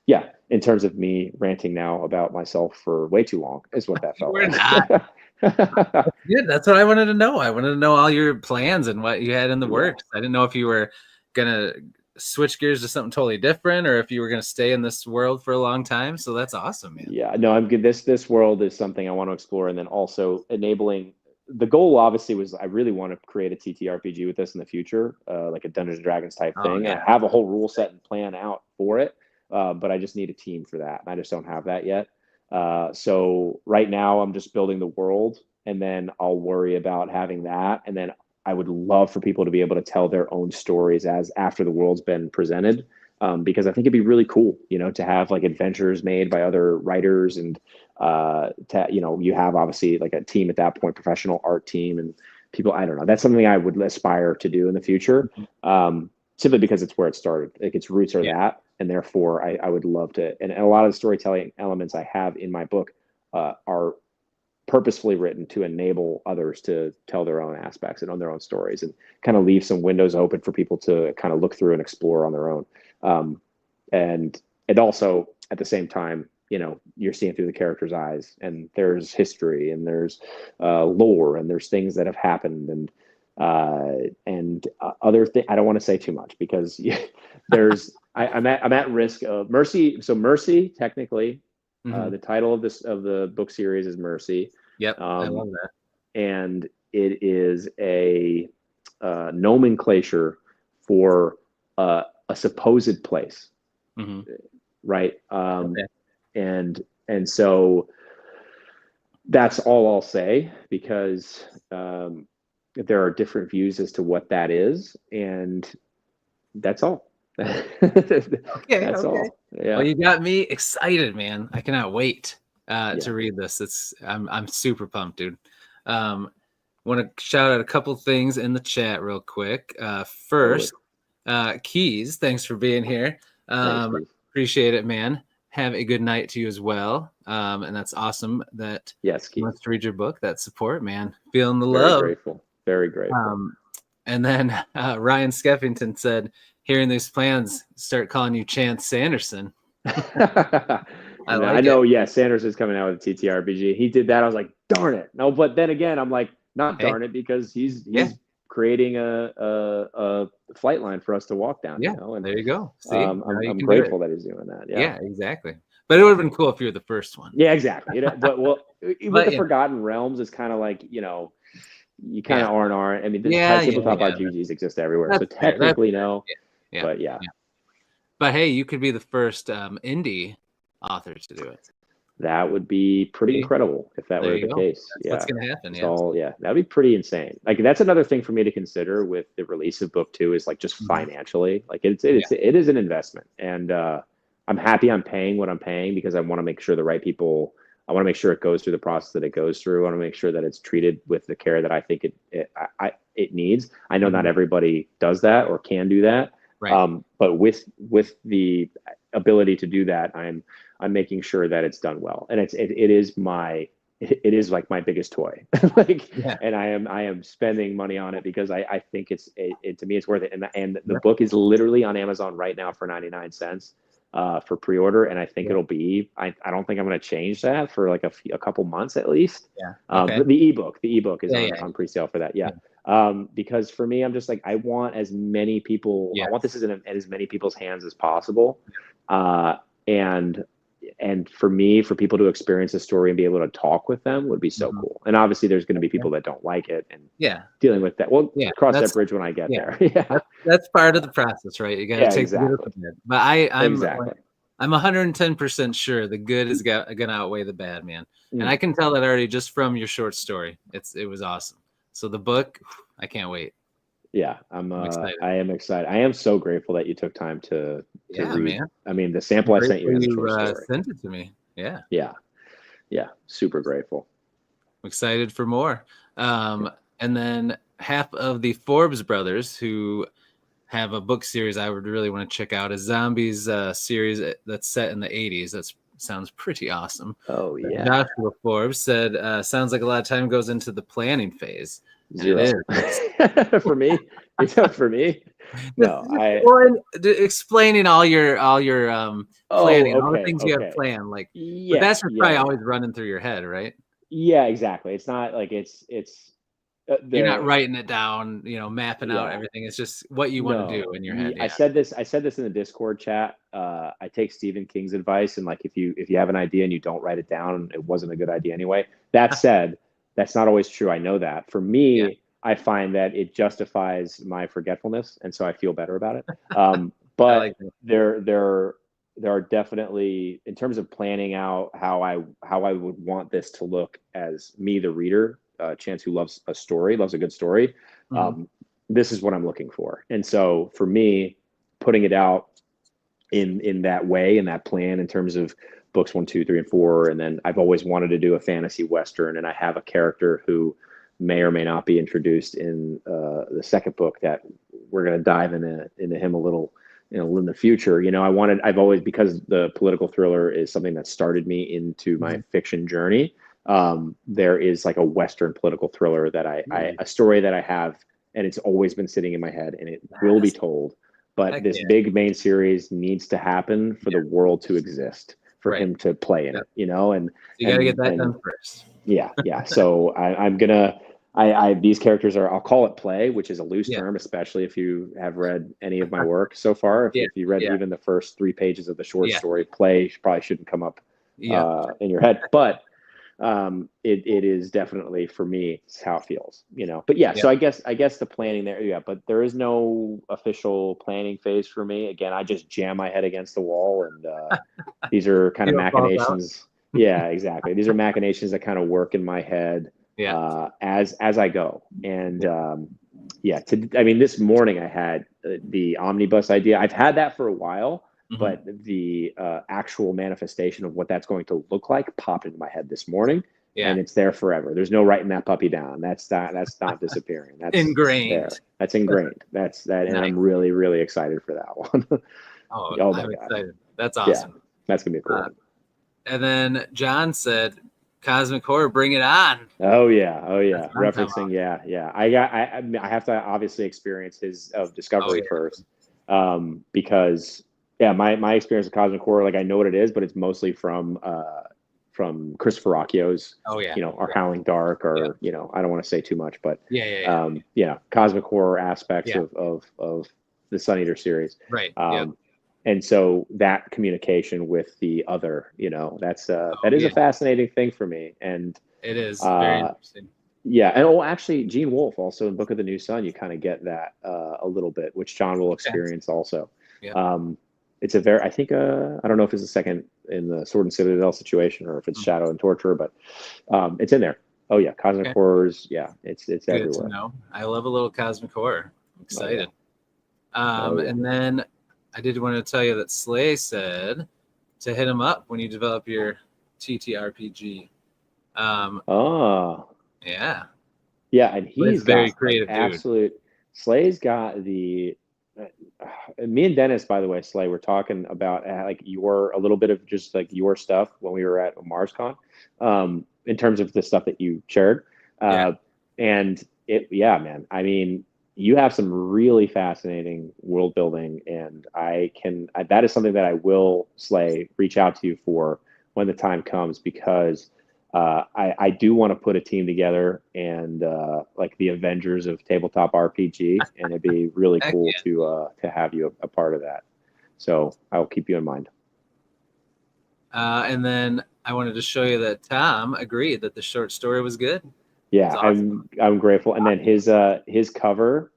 in terms of me ranting now about myself for way too long is what that felt like. Good. That's what I wanted to know. I wanted to know all your plans and what you had in the works. I didn't know if you were gonna switch gears to something totally different, or if you were gonna stay in this world for a long time. So that's awesome, man. Yeah, no, I'm good. This world is something I want to explore, and then also enabling. The goal obviously was, I really want to create a TTRPG with this in the future, like a Dungeons and Dragons type thing. And I have a whole rule set and plan out for it, but I just need a team for that, and I just don't have that yet. So right now I'm just building the world, and then I'll worry about having that. And then I would love for people to be able to tell their own stories after the world's been presented. Because I think it'd be really cool, to have like adventures made by other writers, and you have obviously like a team at that point, professional art team, and people. I don't know. That's something I would aspire to do in the future, simply because it's where it started. Like, its roots are that. And therefore, I would love to. And a lot of the storytelling elements I have in my book are purposefully written to enable others to tell their own aspects and own their own stories, and kind of leave some windows open for people to kind of look through and explore on their own. And also at the same time, you're seeing through the character's eyes, and there's history, and there's lore, and there's things that have happened, and other things. I don't want to say too much, because I'm at risk of Mercy. So Mercy, technically, the title of the book series is Mercy. Yep, I love that. And it is a nomenclature for a supposed place, right? And so that's all I'll say, because there are different views as to what that is, and that's all. That's all. Yeah. Well, you got me excited, man. I cannot wait to read this. I'm super pumped, dude. Want to shout out a couple things in the chat real quick. First, Keys, thanks for being here. Appreciate it, man. Have a good night to you as well. And that's awesome that Keys wants to read your book. That support, man. Feeling the Very love. Grateful. Very grateful. And then Ryan Skeffington said, hearing these plans, start calling you Chance Sanderson. I know, yeah, Sanders is coming out with a TTRPG. He did that. I was like, darn it. No, but then again, I'm like, not darn it, because he's creating a flight line for us to walk down. Yeah, you know? And there you go. See, I'm grateful that he's doing that. Yeah, exactly. But it would have been cool if you were the first one. Yeah, exactly. But with the Forgotten Realms, it's kind of like, you kind of aren't. I mean, the tabletop RPGs exist everywhere, so technically no. Yeah. But yeah. But hey, you could be the first indie author to do it. That would be pretty incredible if that were the case. That's what's going to happen. That'd be pretty insane. Like, that's another thing for me to consider with the release of book 2 is like just financially, like it is an investment, and I'm happy I'm paying what I'm paying because I want to make sure the right people. I want to make sure it goes through the process that it goes through. I want to make sure that it's treated with the care that I think it needs. I know not everybody does that or can do that. Right. But with the ability to do that, I'm making sure that it's done well, and it is like my biggest toy. And I am spending money on it because I think to me it's worth it. And the book is literally on Amazon right now for 99 cents for pre-order, and I think it'll be. I don't think I'm going to change that for like a couple months at least. But the ebook is on pre-sale for that. Because for me, I'm just like, I want as many people. I want this in as many people's hands as possible. And for people to experience the story and be able to talk with them would be so cool. And obviously there's going to be people that don't like it, and dealing with that. We'll cross that bridge when I get there. That's part of the process, right? You got to take the good with it. But I'm 110% sure the good is going to outweigh the bad, man. And I can tell that already just from your short story. It was awesome. So the book, I can't wait. Yeah, I'm excited. I am excited. I am so grateful that you took time to read. Man. I mean, the sample I sent you is a true story. Sent it to me. Yeah. Super grateful. I'm excited for more. And then half of the Forbes brothers, who have a book series I would really want to check out, a zombies series that's set in the 80s. That sounds pretty awesome. Oh yeah. Joshua Forbes said, sounds like a lot of time goes into the planning phase. Zero. It is. For me, no. Explaining all your planning, all the things you have planned, like, but that's probably always running through your head, right? Yeah, exactly. It's not like it's you're not writing it down, mapping out everything. It's just what you want to do in your head. I said this in the Discord chat. I take Stephen King's advice, and like if you have an idea and you don't write it down, it wasn't a good idea anyway. That said, that's not always true. I know that. For me, I find that it justifies my forgetfulness, and so I feel better about it. But there are definitely, in terms of planning out how I would want this to look as me, the reader, Chance, who loves a good story. This is what I'm looking for, and so for me, putting it out in that way, in that plan, in terms of books 1, 2, 3, and 4, and then I've always wanted to do a fantasy Western, and I have a character who may or may not be introduced in the second book that we're going to dive into him a little, in the future. I've always, because the political thriller is something that started me into my fiction journey. There is like a Western political thriller that a story that I have, and it's always been sitting in my head, and it will be told. But this big main series needs to happen for the world to exist, for him to play in it, and you got to get that done first. Yeah. So these characters are, I'll call it play, which is a loose term, especially if you have read any of my work so far. If you read even the first 3 pages of the short story, play probably shouldn't come up in your head, but it is definitely, for me, it's how it feels, but so I guess the planning there, but there is no official planning phase for me. Again, I just jam my head against the wall, and these are kind of machinations. Yeah, exactly. These are machinations that kind of work in my head as I go. And this morning I had the omnibus idea. I've had that for a while. But the actual manifestation of what that's going to look like popped into my head this morning, and it's there forever. There's no writing that puppy down. That's not disappearing. That's ingrained. There. That's ingrained. That's that, and I'm really, really excited for that one. I'm excited. That's awesome. Yeah, that's gonna be cool. And then John said, Cosmic Horror, bring it on. Oh yeah, That's what I'm talking referencing, yeah. I have to obviously experience his of Discovery first, because my experience with Cosmic Horror, like I know what it is, but it's mostly from Christopher Rocchio's, or Howling Dark, or I don't want to say too much, but Cosmic Horror aspects of the Sun Eater series, right? And so that communication with the other, that is a fascinating thing for me, and it is very interesting. Yeah, and actually, Gene Wolfe also in Book of the New Sun, you kind of get that a little bit, which John will experience also. It's a very, I think, I don't know if it's a second in the Sword and Citadel situation or if it's Shadow and Torture, but it's in there. Oh yeah, Cosmic Horrors, it's good everywhere. To know. I love a little Cosmic Horror. I'm excited. And then I did want to tell you that Slay said to hit him up when you develop your TTRPG. Yeah, and he's very creative, absolute dude. Slay's got the me and Dennis, by the way, Slay, we're talking about like your a little bit of just like your stuff when we were at MarsCon, in terms of the stuff that you shared, and man, I mean, you have some really fascinating world building, and that is something that I will, Slay, reach out to you for when the time comes, because I do want to put a team together and like the Avengers of tabletop RPG, and it'd be really cool to have you a part of that. So I'll keep you in mind. And then I wanted to show you that Tom agreed that the short story was good. Yeah, awesome. I'm grateful. And then his cover,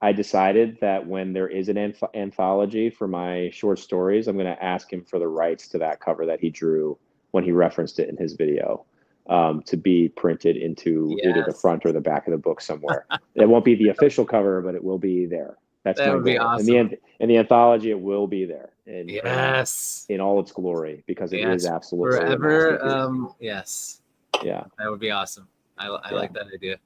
I decided that when there is an anthology for my short stories, I'm going to ask him for the rights to that cover that he drew when he referenced it in his video, to be printed into either the front or the back of the book somewhere. It won't be the official cover, but it will be there. That would be awesome. In the anthology, it will be there. In all its glory, because it is absolutely forever. Yes. Yeah. That would be awesome. I like that idea.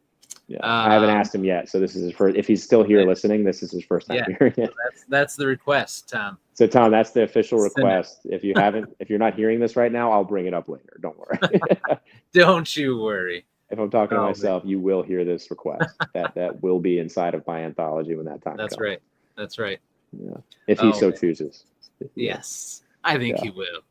Yeah, I haven't asked him yet, so this is his first. If he's still here listening, this is his first time hearing it. That's the request, Tom. So Tom, that's the official request. If you're not hearing this right now, I'll bring it up later. Don't worry. Don't you worry. If I'm talking to myself, you will hear this request. that will be inside of my anthology when that time comes. That's right. Yeah, if he so chooses. Yes, I think he will.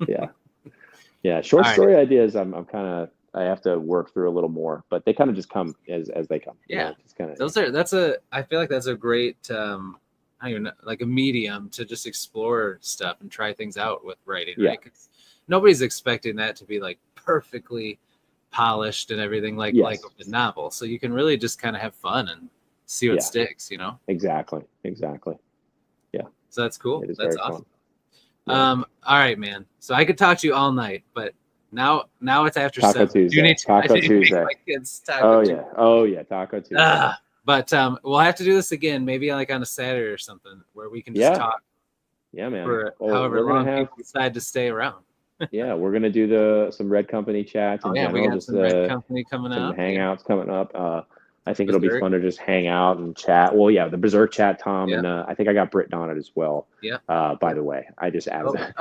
Yeah. Short story ideas. I'm kind of. I have to work through a little more, but they kind of just come as they come. Yeah, just kind of. I feel like that's a great, I don't even know, like a medium to just explore stuff and try things out with writing. Right? 'Cause nobody's expecting that to be like perfectly polished and everything like the novel. So you can really just kind of have fun and see what sticks. Exactly. Yeah. So that's cool. That's awesome. All right, man. So I could talk to you all night, but. Now it's after Taco 7. Tuesday. Taco Tuesday. Oh yeah, Taco Tuesday. But we'll have to do this again, maybe like on a Saturday or something, where we can just talk. Yeah, man. For however long people decide to stay around. Yeah, we're gonna do some Red Company chats in general. We got some Red Company coming up. Some hangouts coming up. I think it'll be fun to just hang out and chat. Well, the Berserk chat, Tom, and I think I got Britton on it as well. Yeah. By the way, I just added that.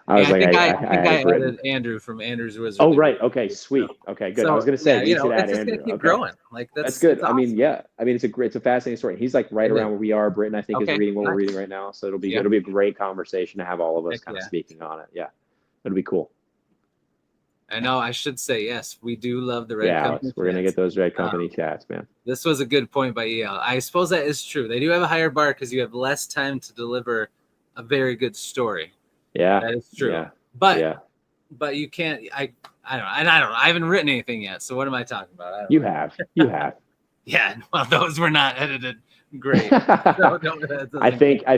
I think I added Andrew from Andrew's Wizard. Oh, right. Okay, sweet. Okay, good. I was gonna say you should add Andrew. Just keep growing. Like that's good. Awesome. I mean, it's a fascinating story. He's like right around where we are. Britton, I think, is reading what we're reading right now. So it'll be a great conversation to have all of us kind of speaking on it. Yeah, it'll be cool. I know. I should say yes. We do love the Red Company. We're gonna get those Red Company chats, man. This was a good point by EL. I suppose that is true. They do have a higher bar because you have less time to deliver a very good story. Yeah, that is true. Yeah. But you can't. I don't know. And I don't know. I haven't written anything yet. So what am I talking about? You have. Yeah. Well, those were not edited. Great. I think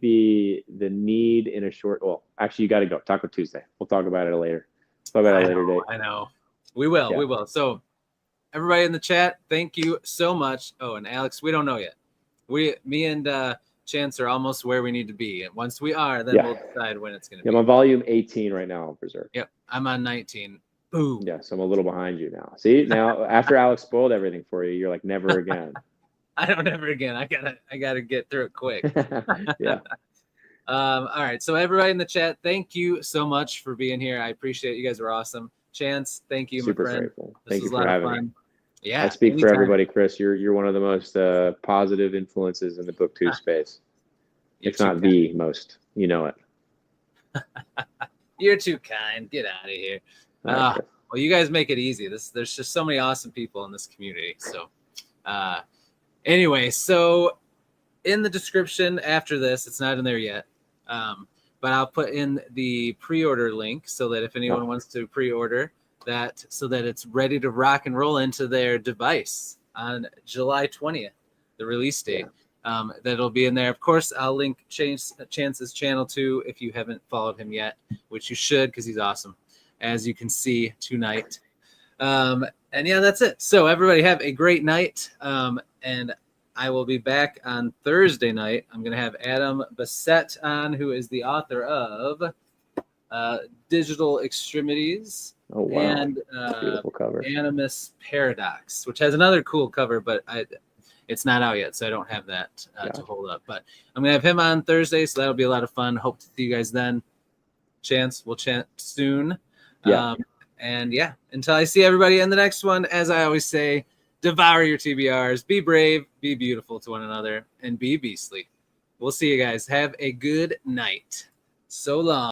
the need in a short. Well, actually, you got to go. Taco Tuesday. We'll talk about it later. Talk about it later date. I know. We will. We will. So, everybody in the chat, thank you so much. Oh, and Alex, we don't know yet. Me and Chance are almost where we need to be, and once we are, then we'll decide when it's going to be. I'm on volume 18 right now on Berserk. Yep, I'm on 19. Boom. Yeah, so I'm a little behind you now. See, now after Alex spoiled everything for you, you're like never again. I don't ever again. I gotta get through it quick. Yeah. All right. So everybody in the chat, thank you so much for being here. I appreciate it. You guys were awesome. Chance, thank you, Super my friend. grateful. This Thank was you a for lot of having fun. me. Yeah. I speak for anytime. everybody, Chris. You're one of the most positive influences in the booktube space. You're If not too the most, you know it. You're too kind. Get out of here. Right, Chris. Well, you guys make it easy. There's just so many awesome people in this community. So, anyway, so in the description after this, it's not in there yet, but I'll put in the pre-order link so that if anyone wants to pre-order that, so that it's ready to rock and roll into their device on July 20th, the release date. That'll be in there. Of course, I'll link Chance's channel too if you haven't followed him yet, which you should because he's awesome, as you can see tonight. And yeah, that's it. So everybody have a great night. And I will be back on Thursday night. I'm going to have Adam Bassett on, who is the author of Digital Extremities and beautiful cover. Animus Paradox, which has another cool cover, but it's not out yet, so I don't have that to hold up. But I'm going to have him on Thursday, so that'll be a lot of fun. Hope to see you guys then. Chance, we'll chat soon. Yeah. And yeah, until I see everybody in the next one, as I always say, devour your TBRs, be brave, be beautiful to one another, and be beastly. We'll see you guys. Have a good night. So long.